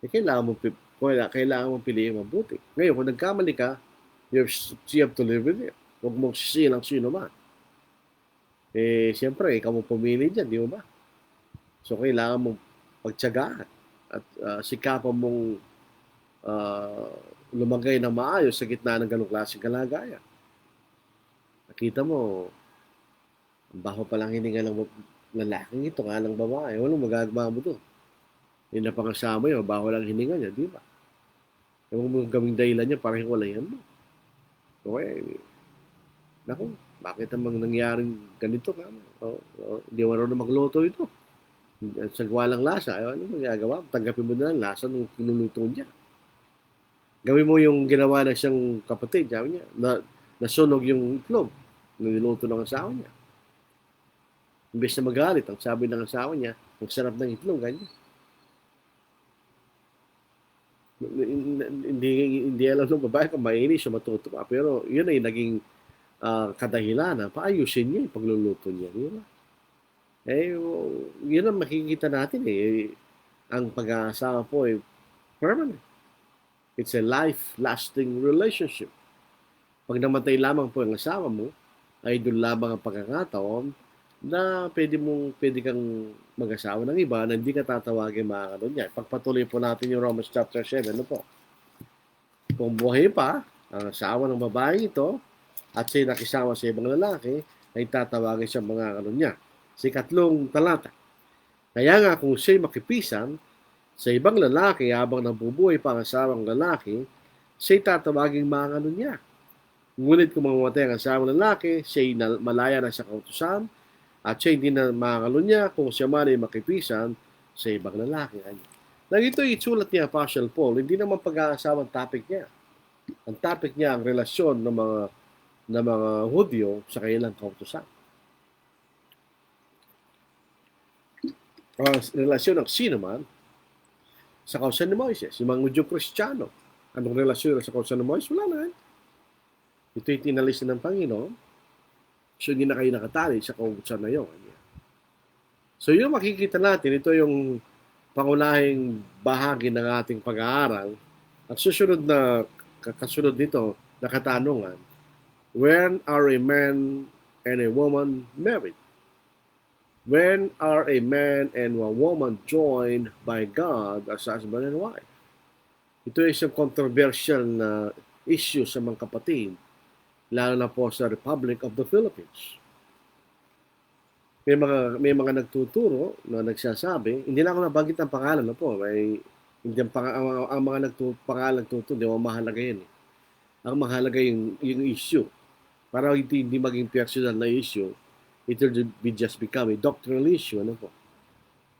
Kailangan mong piliin mabuti. Ngayon, kung nagkamali ka, you have to live with it. Huwag mong sisilang sino man. Siyempre, ikaw mo pumili dyan, di mo ba? So, kailangan mong pagtyagaan at sikapan mong lumagay ng maayos sa gitna ng ganong klaseng kalagayan. Nakita mo, ang baho palang hininga ng lalaking ito, nga ng babae. Walang magagawa mo doon. Yung napangasama yun, baho lang hininga niya, di ba? Yung mga gawing dahilan niya, parang hiwalayan mo. Okay, naku, bakit namang nangyaring ganito ka? Hindi marunong magluto ito. Sagwa lang lasa. Ano magagawa? Tanggapin mo na lang lasa ng kinuluto niya. Gawin mo yung ginawa ng siyang kapatid. Sabi niya, nasunog yung itlog. Niluto ng asawa niya. Imbes na magalit, ang sabi ng asawa niya, ang sarap ng itlog. Ganyan. Hindi alam ng babae kung mainis siya matutuwa. Pero yun ay naging kadahilan. Paayusin niya yung pagluluto niya. Di ba? Yun ang makikita natin ang pag-aasawa po ay permanent. It's a life-lasting relationship. Pag namatay lamang po ang asawa mo, ay doon lamang ang pagkakataon na pwede kang mag-asawa ng iba na hindi ka tatawagin mga kanon niya. Pagpatuloy po natin yung Romans chapter 7. Ano po? Kung buhay pa ang asawa ng babae ito at siya nakisama sa ibang lalaki, ay tatawagin siya mga kanon niya. Sa ikatlong talata. Kaya nga kung siya'y makipisan sa ibang lalaki habang nabubuhay pa ang asawang lalaki, siya'y tatawagin mga kanon niya. Ngunit kung mamamatay ang asawang lalaki, siya'y malaya na sa kautusan at siya hindi na makakalo niya kung siya man ay makipisan sa ibang lalaki. Nang ito isulat ni Apostle Paul, hindi naman pag-aasawang topic niya. Ang topic niya ang relasyon ng mga Hudyo sa kanilang kautusan. ang relasyon ng sino man sa kausan ni Moises, yung mga Hudyo Kristiyano. Anong relasyon sa kausan ni Moises? Wala na. Ito'y tinalis ng Panginoon. So, hindi na kayo nakatali sa kausan na yun. So, yung makikita natin, ito yung pangunahing bahagi ng ating pag-aaral. At susunod na, kasunod nito, na katanungan, when are a man and a woman married? When are a man and a woman joined by God as husband and wife? Ito ay isang controversial na issue sa mga kapatid, lalo na po sa Republic of the Philippines. May mga nagtuturo na nagsasabi, hindi na ako nabanggit ang pangalan na po, hindi ang mga pangalan nagtuturo, hindi mo mahalaga yan. Ang mahalaga yung issue. Para hindi maging personal na issue, it will be just become a doctrinal issue. Ano po?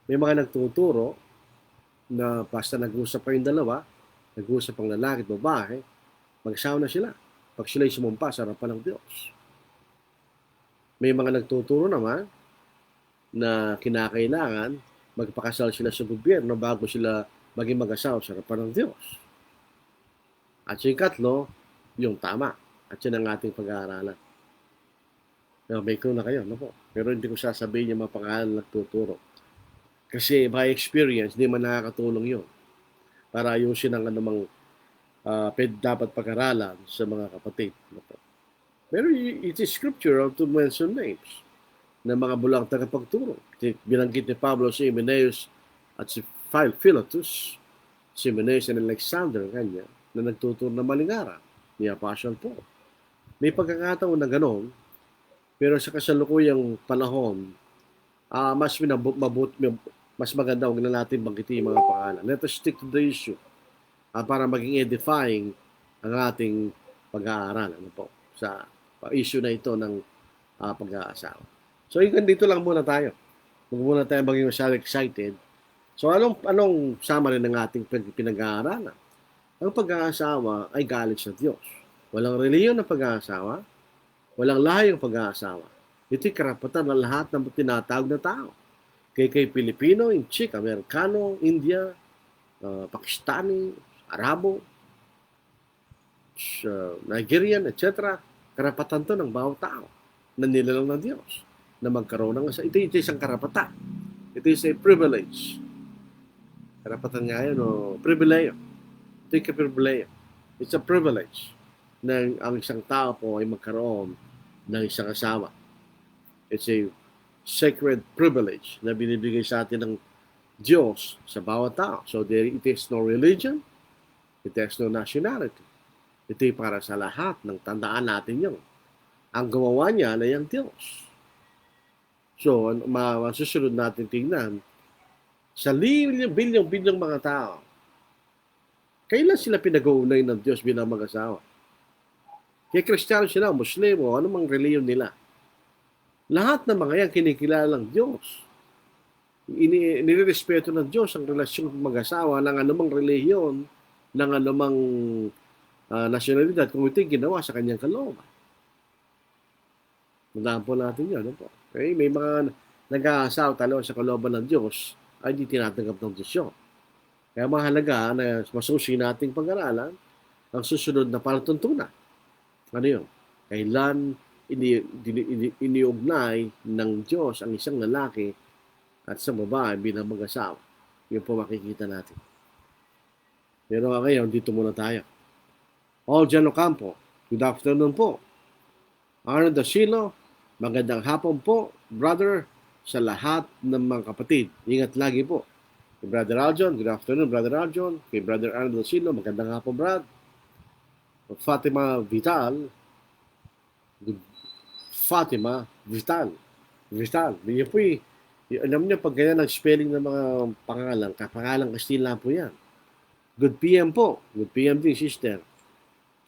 May mga nagtuturo na basta nag-usap kayong dalawa, nag-usap ang lalaki at babae, mag-asawa na sila pag sila'y sumumpa sa harapan ng Diyos. May mga nagtuturo naman na kinakailangan magpakasal sila sa gobyerno bago sila maging mag-asawa sa harapan ng Diyos. At yung katlo, yung tama. At yun ang ating pag-aaralan. May clue na kayo, no po? Pero hindi ko sasabihin yung mga pangalan nagtuturo. Kasi by experience, hindi man nakakatulong yun para ayusin ang anumang dapat pag-aralan sa mga kapatid. No po? Pero it is scriptural to mention names ng mga bulang tagapagturo. Binanggit ni Pablo si Hymenaeus at si Philetus, si Hymenaeus and Alexander, kanya, na nagtuturo ng malingara ni Apostle Paul. May pagkakataon na gano'n, pero sa kasalukuyang panahon, mas maganda huwag na natin banggitin yung mga pangalan. Let us stick to the issue para maging edifying ang ating pag-aaral po sa issue na ito ng pag-aasawa. So, dito lang muna tayo. Huwag muna tayo maging masyadong excited. So, anong summary ng ating pinag-aaralan? Ang pag-aasawa ay galing sa Diyos. Walang reliyon ng pag-aasawa, walang lahayong pag-aasawa. Ito'y karapatan ng lahat ng tinatawag na tao. Kay Pilipino, Inchik, Amerikano, India, Pakistani, Arabo, Nigerian, etc. Karapatan to ng bawat tao na nilalang ng Diyos na magkaroon ng ito isang karapatan. Ito is a privilege. Karapatan nga yun, pribileyo. Ito yung kapribileyo. It's a privilege na ang isang tao po ay magkaroon ng isang asawa. It's a sacred privilege na binibigay sa atin ng Diyos sa bawat tao. So it is no religion, it has no nationality. Ito ay para sa lahat ng tandaan natin yun. Ang gumawa niya na yung Diyos. So, masusunod natin tingnan, sa bilyong mga tao, kailan sila pinag-uunay ng Diyos bilang mag-asawa? Kaya Kristiyano sila, Muslim o anumang reliyon nila. Lahat ng mga yan kinikilala ng Diyos. Nirespeto ng Diyos ang relasyon ng mag-asawa ng anumang reliyon, ng anumang nasyonalidad kung ito'y ginawa sa kanyang kalooban. Tandaan po natin yun. Po. Okay? May mga nag-aasawa talaga sa kalooban ng Diyos ay hindi tinatanggap ng Diyos yun. Kaya mahalaga na masusi nating pag-aralan ang susunod na palatuntunan. Ano yun? Kailan iniugnay ng Diyos ang isang lalaki at isang babae bilang mag-asawa. Yun po makikita natin. Pero ngayon, dito muna tayo. Oljan Ocampo, good afternoon po. Arnold Dasilo, magandang hapon po, brother, sa lahat ng mga kapatid. Ingat lagi po. Kay Brother Aljon, good afternoon, Brother Aljon. Kay Brother Arnold Dasilo, magandang hapon, Brad. Fatima Vital, Yun po alam niyo, pag ganyan ang spelling ng mga pangalang Kastila po yan. Good PM po. Good PM din, sister.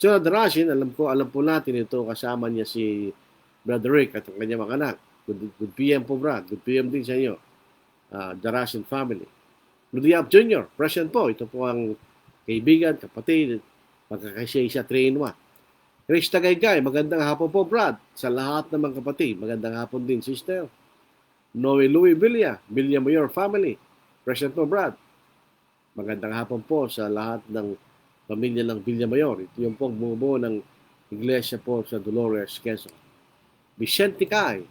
So, Darashin, alam po natin ito, kasama niya si Brother Rick at ang kanyang mga anak. Good PM po, Brad. Good PM din sa inyo. Darashin family. Ludiap Jr., present po. Ito po ang kaibigan, kapatid, magkakasya siya 3-in-1. Chris Tagaygay, magandang hapon po, Brad. Sa lahat ng mga kapatid, magandang hapon din, sister. Noe Louis Villamayor family. Present po, Brad. Magandang hapon po sa lahat ng pamilya ng Villamayor. Ito yung pong bumubuo ng iglesia po sa Dolores, Quezon. Vicente Kai,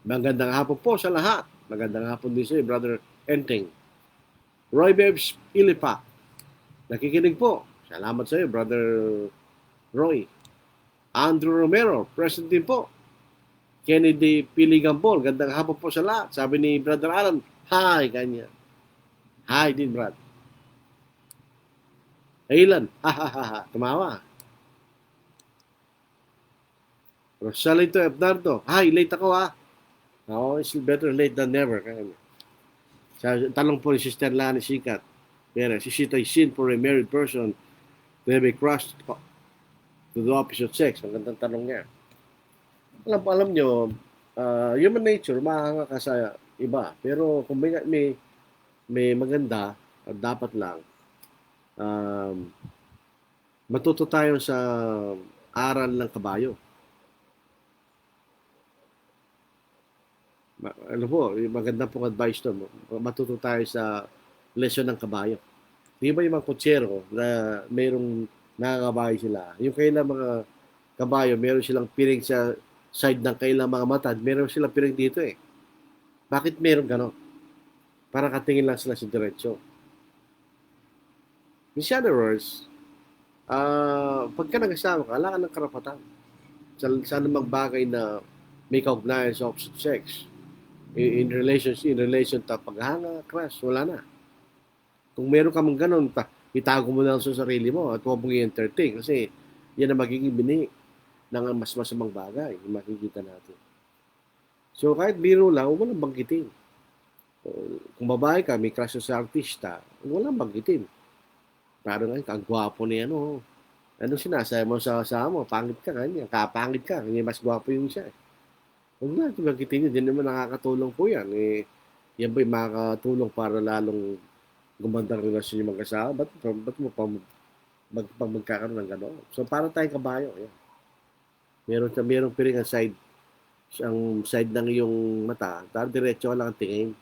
magandang hapon po sa lahat. Magandang hapon din sa iyo, Brother Enteng. Roy Bebs Ilipa, nakikinig po. Salamat sa iyo, Brother Roy. Andrew Romero, present din po. Kennedy Piligambol, gandang hapon po sa lahat. Sabi ni Brother Alan, hi, kanya. Hi din, Brad. Aylan, ha ha ha ha, tumawa. Rosalito Ebnardo, hi, late ako ha. Oh, it's better late than never. Sa tanong po ni Sister Lani Sikat, pero si Sita sin for a married person to have a crush to the opposite sex. Ang gandang tanong niya. Alam nyo, human nature, mahanga ka sa iba. Pero kung may maganda, dapat lang, matuto tayo sa aral ng kabayo. Ano po, maganda pong advice to. Matuto tayo sa lesson ng kabayo. Di ba yung mga kutsero na mayroong nakakabayo sila? Yung kailang mga kabayo, meron silang piring sa side ng kailang mga mata, meron silang piring dito eh. Bakit meron gano'n? Para katingin lang sila sa diretsyo. In other words, pagka nag-asawa ka, wala ka ng karapatan. Sa anumang bagay na may kaugnayan sa opposite sex. In relation to paghanga, crush, wala na. Kung meron ka mong ganun, itago mo lang sa sarili mo at huwag mong i-entertain kasi yan ang magiging bini ng mas masamang bagay yung makikita natin. So kahit biro lang, huwag mo lang banggitin. Kung babae ka, may crush sa artista, huwag mo lang banggitin. Parang ang gwapo niya, ano sinasaya mo sa asawa mo, pangit ka, kanya, kapangit ka, kanya mas gwapo yung siya. Huwag na, banggitin niyo, din naman nakakatulong po yan. Yan ba yung makakatulong para lalong gumandang relasyon yung mag-asawa? Ba't mo pa magkakaroon ng gano'n? So, para tayong kabayo. Yan. Merong piring ang side ng iyong mata. Dahil diretso ka lang ang tingin.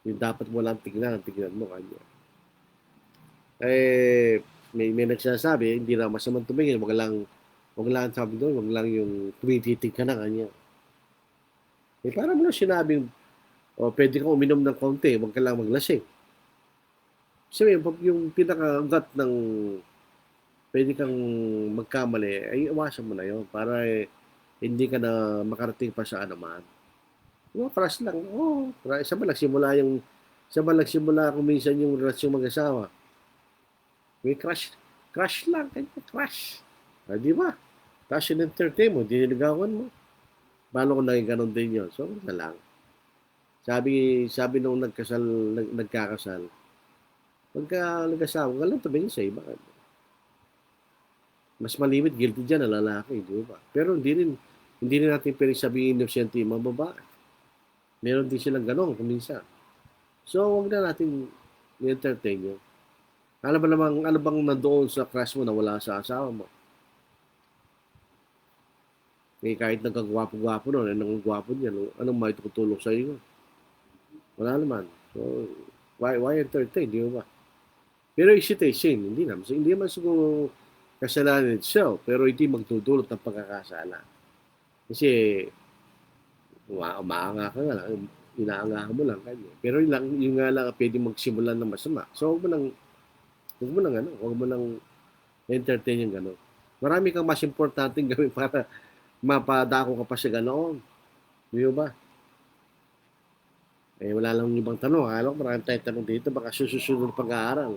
Yung dapat mo lang tingnan mo kanya. May nagsasabi, hindi na masamang tumingin, wag lang sabi doon, wag lang yung tumititig ka na kanya. Parang mo lang sinabing, pwede kang uminom ng konti, wag ka lang maglasing. So, yung pinaka-gut ng pwede kang magkamali, ay iwasan mo na yun para hindi ka na makarating pa sa anuman. Crush lang. Isa ba nagsimula kung minsan yung relasyon mag-asawa? May crush lang, crush. Di ba? Tapos in-entertain mo, diniligawan mo. Paano kung naging ganun din yun? So, na lang. Sabi nung nagkakasal, pagka nag-asawa, ka lang tumingin sa iba. Mas malimit, guilty dyan na lalaki, di ba? Pero hindi rin natin pwedeng sabihin innocent yung mga babae. Meron din silang ganun kuminsan. So, huwag na natin i-entertain yun. Ano bang nandoon sa crush mo na wala sa asawa mo? Kahit nagkagwapo-gwapo nun, anong gwapo niya, anong may tutulong sa iyo? Wala naman. So, why entertain, di ba? Pero is it a sin? Hindi naman siguro kasalanan itself, pero hindi magdudulot ng pagkakasala. Kasi, umaanga ka nga lang, inaangahan mo lang kanya. Pero yung nga lang pwede magsimulan ng masama. So, huwag mo nang entertain yung gano'n. Marami kang mas importanteng gawin para mapadako ka pa sa ganoon. Di ba? Wala lang ibang tanong. Alam ko maraming tayong tanong dito. Baka susunod pag-aaral.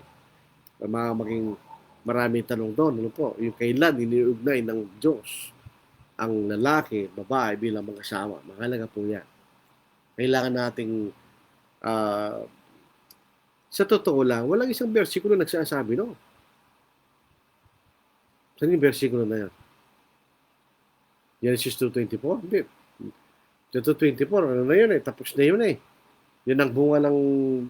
Maging maraming tanong doon. Ano po? Yung kailan iniugnay ng Diyos ang lalaki, babae bilang mag-asawa. Mahalaga po yan. Kailangan nating sa totoo lang, walang isang bersikulo nagsasabi, no? Saan yung bersikulo na yan? Genesis 2:24? Hindi. 2:24, ano na yun eh? Tapos na yun eh. Yun ang bunga ng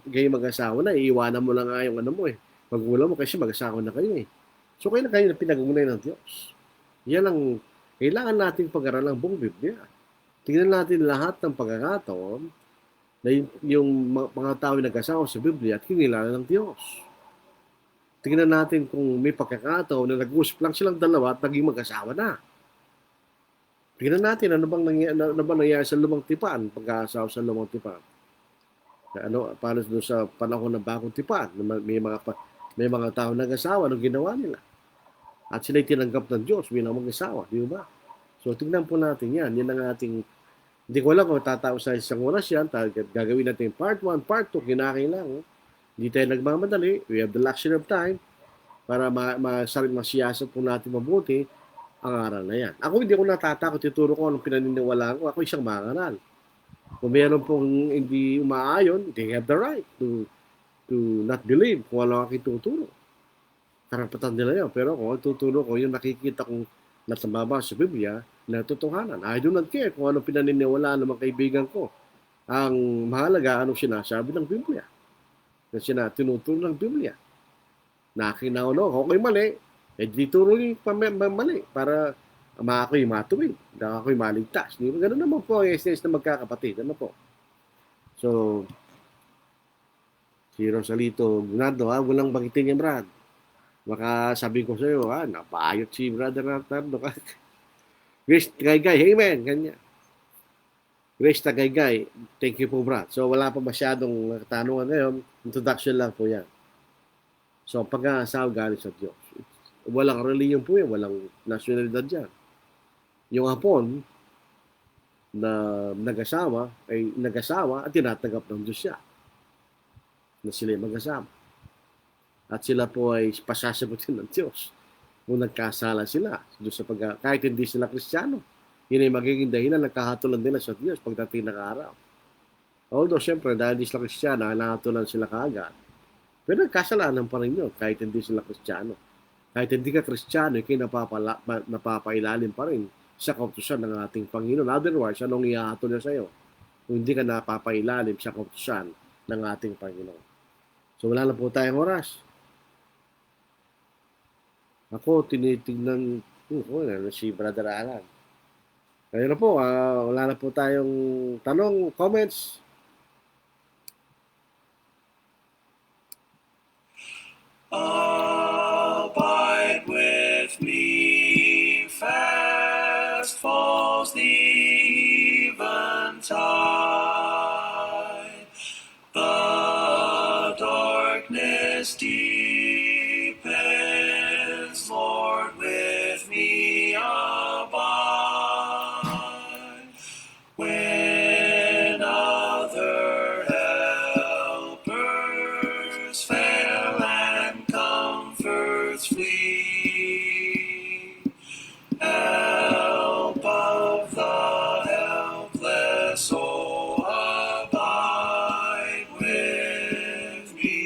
gay mag-asawa na. Iiwanan mo lang nga yung ano mo eh. Magulang mo kasi mag-asawa na kayo eh. So kailan kayo na pinag-umunay ng Diyos? Yan ang kailangan nating pag-aralan ng buong Biblia. tingnan natin lahat ng pagkakataon na yung mga tao na nag-asawa sa Biblia at kinilala ng Diyos. Tingnan natin kung may pagkakataon na nag-usap lang silang dalawa at naging mag-asawa na. Tingnan natin ano bang nangyari sa lumang tipan, pag-aasawa sa lumang tipan. Paano doon sa panahon ng bagong tipan, may mga tao nag-asawa, anong ginawa nila? At sila'y tinanggap ng Diyos bilang mag-asawa, di ba? So tingnan po natin yan. Yan ang ating, hindi ko alam kung tatapos sa isang oras yan, gagawin natin part 1, part 2, kinakailangan. Hindi tayo nagmamadali. We have the luxury of time para masiyasat po natin mabuti ang aral na yan. Ako hindi ko natatakot ituro ko anong pinaniniwalaan ko. Ako isang mangaral. Kung mayroon pong hindi umaayon, they have the right to not believe kung ano ang ituturo. Karapatan nila yun. Pero kung tuturo ko, yung nakikita kong natamaba sa Biblia, na totohanan. I do not care kung anong pinaniniwalaan ng mga kaibigan ko. Ang mahalaga, anong sinasabi ng Biblia. Kasi tinuturo ng Biblia. Nakinauno, okay mali, dituro yung mali para ako'y matuwid, ako'y maligtas. Ganun naman po ang essence na magkakapatid. Ano po? So, si Rosalito Gnardo, walang bagitin niya, Brad. Baka sabi ko sa iyo, napaayot si Brother Nardo. Grace Tagaygay, amen, ganyan. Grace Tagaygay, thank you po, Brad. So, wala pa masyadong katanungan ngayon. Introduction lang po yan. So, pag-aasawa galing sa Diyos. Walang reliyon po yan, walang nasyonalidad yan. Yung hapon na nag-asawa at tinatanggap ng Diyos siya na sila mag-asawa. At sila po ay pasasagutin ng Diyos kung nagkasala sila kahit hindi sila Kristiyano. Yun ay magiging dahilan nagkahatulan nila sa Diyos pagdating ng araw. Although, siyempre, dahil hindi sila Kristiyano, nahatulan sila kaagad. Pero nagkasalanan pa rin yun kahit hindi sila Kristiyano. Kahit hindi ka Kristiyano, ikay napapailalim pa rin sa kautusan ng ating Panginoon. Otherwise, anong ihahatol niya sa iyo kung hindi ka napapailalim sa kautusan ng ating Panginoon? So, wala na po tayong oras. Ako, tinitignan si Brother Alan. Kaya na po, wala na po tayong tanong, comments. Abide with me, fast falls the eventide. The darkness deepens, Lord, with me abide. When other helpers fail and comforts flee, help of the helpless, oh, abide with me.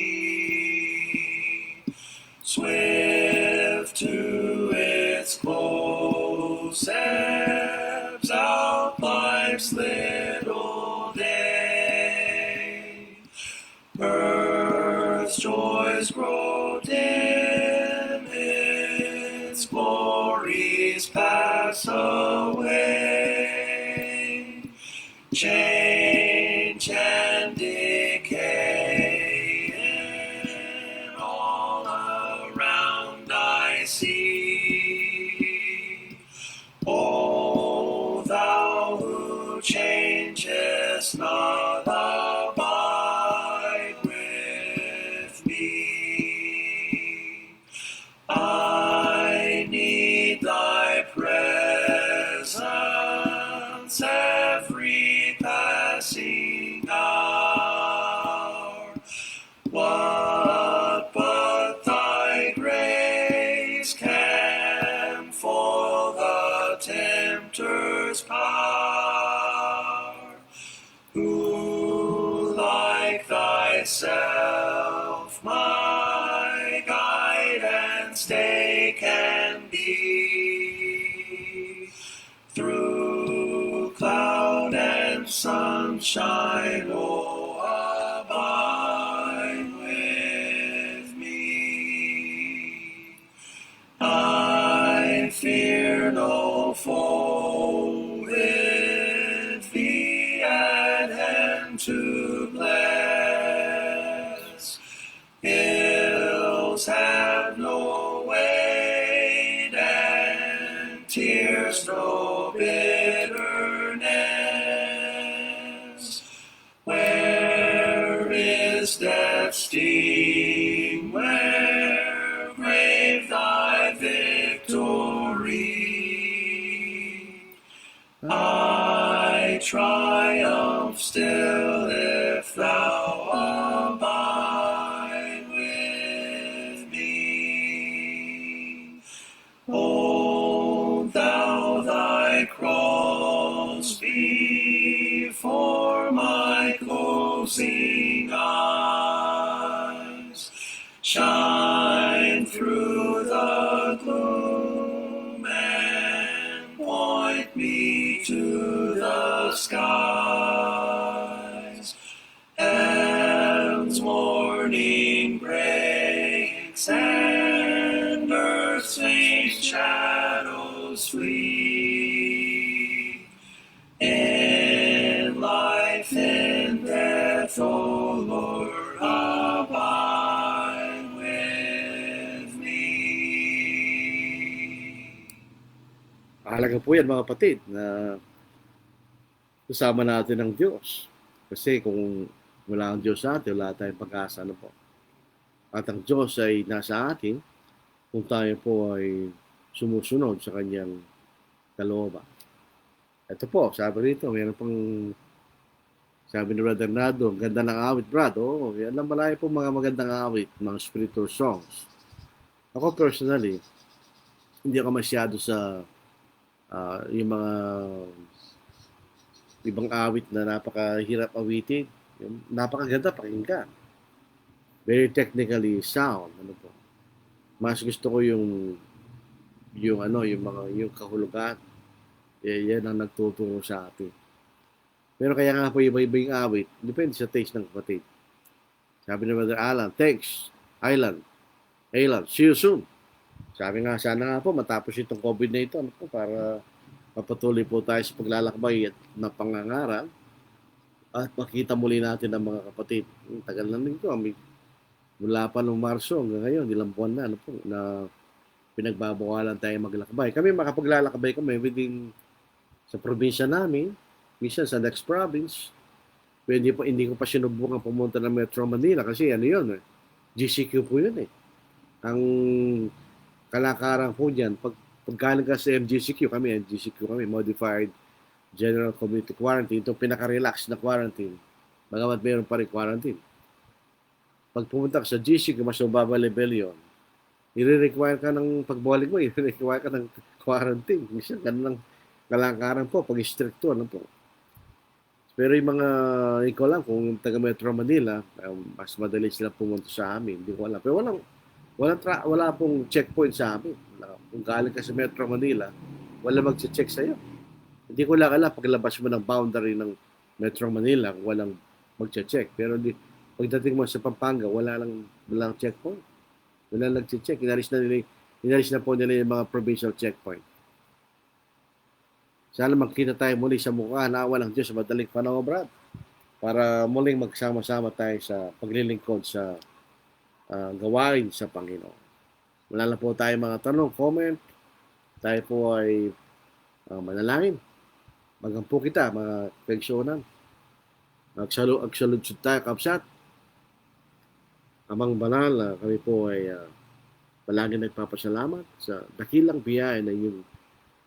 Swift to its close ebbs out life's little day. Earth's joys grow dim, its glories pass away. Change and decay, and all around I see. O thou who changest not, abide with me. I need thy presence every passing hour. What but thy grace can foil the tempter's power? Who like thyself my guide and stay can be? Through cloud and sunshine, oh, abide with me. I fear no foe in to bless. Ills have no weight and tears no bitterness. Where is death's sting? Where, grave, thy victory? I triumph still if thou abide with me. Hold thou thy cross before my closing eyes. Shine through the gloom and point me to the skies. Heaven's morning breaks and earth's faint shadows flee. In life and death, O Lord, abide with me. Mahalaga po yan mga kapatid na kasama natin ang Diyos. Kasi kung wala ang Diyos sa atin, wala tayong pag-asa na po. At ang Diyos ay nasa atin kung tayo po ay sumusunod sa kanyang kalooban. Ito po, sabi rito, mayroon pang sabi ni Brother Nado, ang ganda ng awit, Brad. Oo, yan lang malaya po mga magandang awit, mga spiritual songs. Ako personally, hindi ako masyado sa yung mga ibang awit na napakahirap awitin. Yung napakaganda pakinggan. Very technically sound. Ano po. Mas gusto ko yung yung kahulugan. Yan ang nagtuturo sa atin. Pero kaya nga po iba-iba yung awit, depende sa taste ng kapatid. Sabi ni Brother Alan, thanks, Alan, see you soon. Sabi nga, sana nga po matapos itong COVID na ito, ano po, para mapatuloy po tayo sa paglalakbay at na pangangaral at makita muli natin ang mga kapatid. Tagal na nito, mula pa noong Marso hanggang ngayon, ilang buwan na, ano po, na pinagbabawalan tayo maglakbay. Kami makapaglalakbay kami within sa probinsya namin, minsan sa next province. Hindi ko pa sinubukan pumunta ng Metro Manila kasi ano yun, GCQ po yun eh. Ang kalakaran po dyan, paggaling ka sa MGCQ kami, Modified General Community Quarantine, itong pinaka-relax na quarantine, bagamat mayroon pa rin quarantine. Pag pumunta ka sa GCQ, mas mababa level yun, i-require ka ng pagbalik mo, i-require ka ng quarantine. Minsan, ganun lang kalakaran po, pag-stricto, ano po. Pero yung mga, ikaw lang, kung taga Metro Manila, mas madali sila pumunta sa amin. Hindi ko alam. Pero wala pong checkpoint sa amin. Kung galing ka sa Metro Manila, wala mag-check sa'yo. Hindi ko lang alam, paglabas mo ng boundary ng Metro Manila, walang mag-check. Pero pagdating mo sa Pampanga, walang checkpoint. Wala nag-check. Inalis na po nila yung mga provincial checkpoint. Sana magkita tayo muli sa mukha na awa ng Diyos sa madaling panahon, Brad. Para muling magsama-sama tayo sa paglilingkod sa gawain sa Panginoon. Wala na po tayo mga tanong, comment. Tayo po ay manalangin. Magampo kita, mga pegsyonan. Agsaludsud tayo, kapsat. Amang banal, kami po ay palagi nagpapasalamat sa dakilang biyaya na yung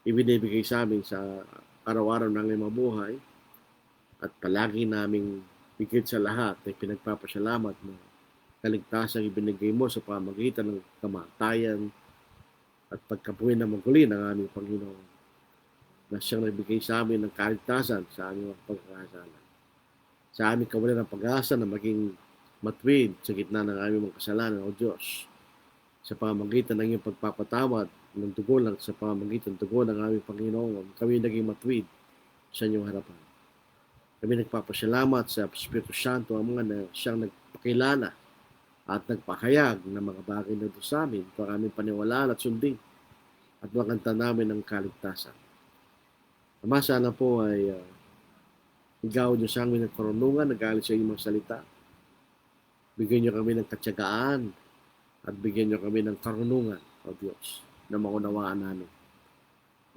ibinibigay sa amin sa araw-araw ng aming mabuhay at palagi naming higit sa lahat ay pinagpapasalamat mo kaligtasang ibinigay mo sa pamagitan ng kamatayan at pagkabuhay na maguli ng aming Panginoon na siyang nagbigay sa amin ng kaligtasan sa aming pagkakasala. Sa aming kawalan ng pag-asa na maging matwid sa gitna ng aming mga kasalanan, O Diyos, sa pamagitan ng iyong pagpapatawad ng dugo lang sa pamagitan ng dugo ng aming Panginoon, kami naging matwid sa inyong harapan. Kami nagpapasalamat sa Espiritu Santo ang mga na siyang nagpakilala at nagpahayag ng mga bagay na doon sa amin para aming paniwalaan at sundin at makanta namin ng kaligtasan. Ama, sana po ay Ikaw niyo sa amin ng karunungan, nagalit sa inyong mga salita. Bigyan niyo kami ng katyagaan at bigyan niyo kami ng karunungan, O Diyos, na maunawaan namin.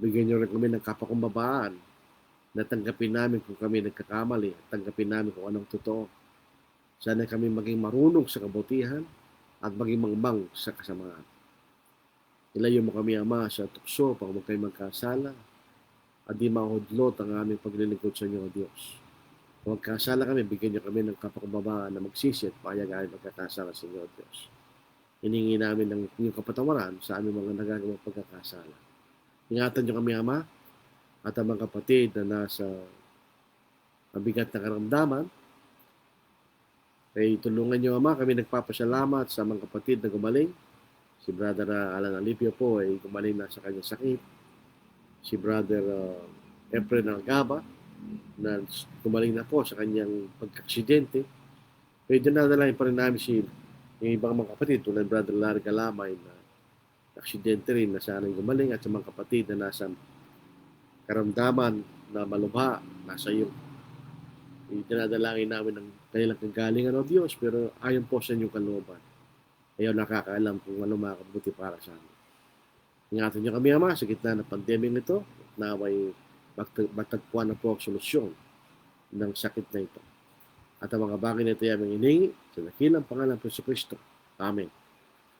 Bigyan niyo rin kami ng kapakumbabaan na tanggapin namin kung kami nagkakamali at tanggapin namin kung anong totoo. Sana kami maging marunong sa kabutihan at maging mangmang sa kasamaan. Ilayo mo kami, Ama, sa tukso pag huwag kayo magkasala at di mahudlot ang aming paglilingkod sa inyo, O Diyos. Kung magkasala kami, bigyan niyo kami ng kapakumbabaan na magsisi at payagaan magkakasala sa inyo, O Diyos. Hiningi namin ng inyong kapatawaran sa aming mga nagagawang pagkakasala. Ingatan niyo kami, Ama, at ang mga kapatid na nasa mabigat na karamdaman. Ay tulungan niyo, Ama, kami nagpapasalamat sa mga kapatid na gumaling. Si Brother Alan Alipio po ay gumaling na sa kanyang sakit. Si Brother Efren Algaba na gumaling na po sa kanyang pagkaksidente. Pwede na lang pa rin namin yung ibang mga kapatid tulad Brother Larry Galamay na aksidente rin na sana gumaling at sa mga kapatid na nasa karamdaman na malubha, nasa iyo. Dinadalangin namin ng kanilang kagalingan, O Diyos, pero ayon po sa inyong kalooban. Ayaw nakakaalam kung ano makabuti para sa amin. Ingatan niyo kami, Ama, sa gitna ng pandemyang ito, naway matagpuan na po ang solusyon ng sakit na ito. At ang mga bagay na ito ay aming iningi sa dakilang pangalan ng Kristo. Amen.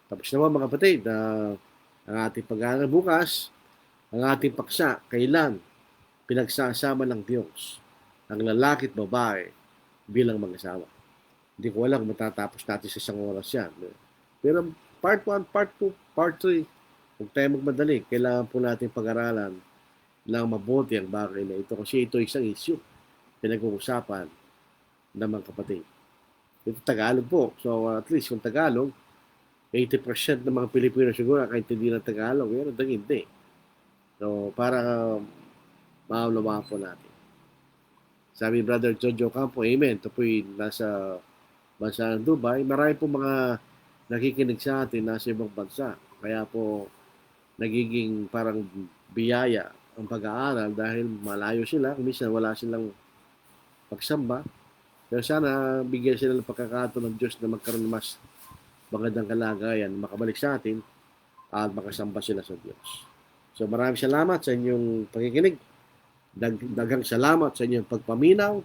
Tapos naman mga kapatid, ang ating pag-aaral bukas, ang ating paksa, kailan pinagsasama ng Diyos ang lalaki at babae bilang mag-asawa. Hindi ko alam kung matatapos natin sa isang oras yan. Pero part 1, part 2, part 3, huwag tayo magmadali. Kailangan po natin pag-aralan ng mabuti ang bagay na ito kasi ito isang issue pinag-uusapan ng mga kapatid. Ito Tagalog po. So at least kung Tagalog, 80% ng mga Pilipino siguro kahit hindi na Tagalog, pero hindi. So para maulawa po natin. Sabi Brother Jojo Campo, amen. Ito po'y nasa bansa ng Dubai. Marami po mga nakikinig sa atin nasa ibang bansa. Kaya po nagiging parang biyaya ang pag-aaral dahil malayo sila. Minsan wala silang pagsamba. Pero sana bigyan sila ng pagkakataon ng Diyos na magkaroon ng mas magandang kalagayan, makabalik sa atin at makasamba sila sa Diyos. So maraming salamat sa inyong pakikinig. Daghang salamat sa inyong pagpaminaw.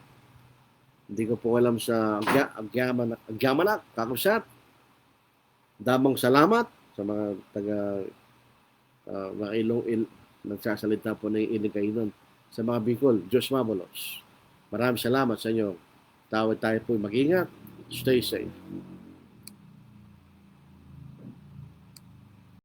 Hindi ko po alam sa Agyamanak, Kakusat. Damang salamat sa mga taga mga nagsasalita po ng Iligay nun. Sa mga Bicol, Diyos Mabolos. Maraming salamat sa inyo. Tawad tayo po mag-ingat. Stay safe.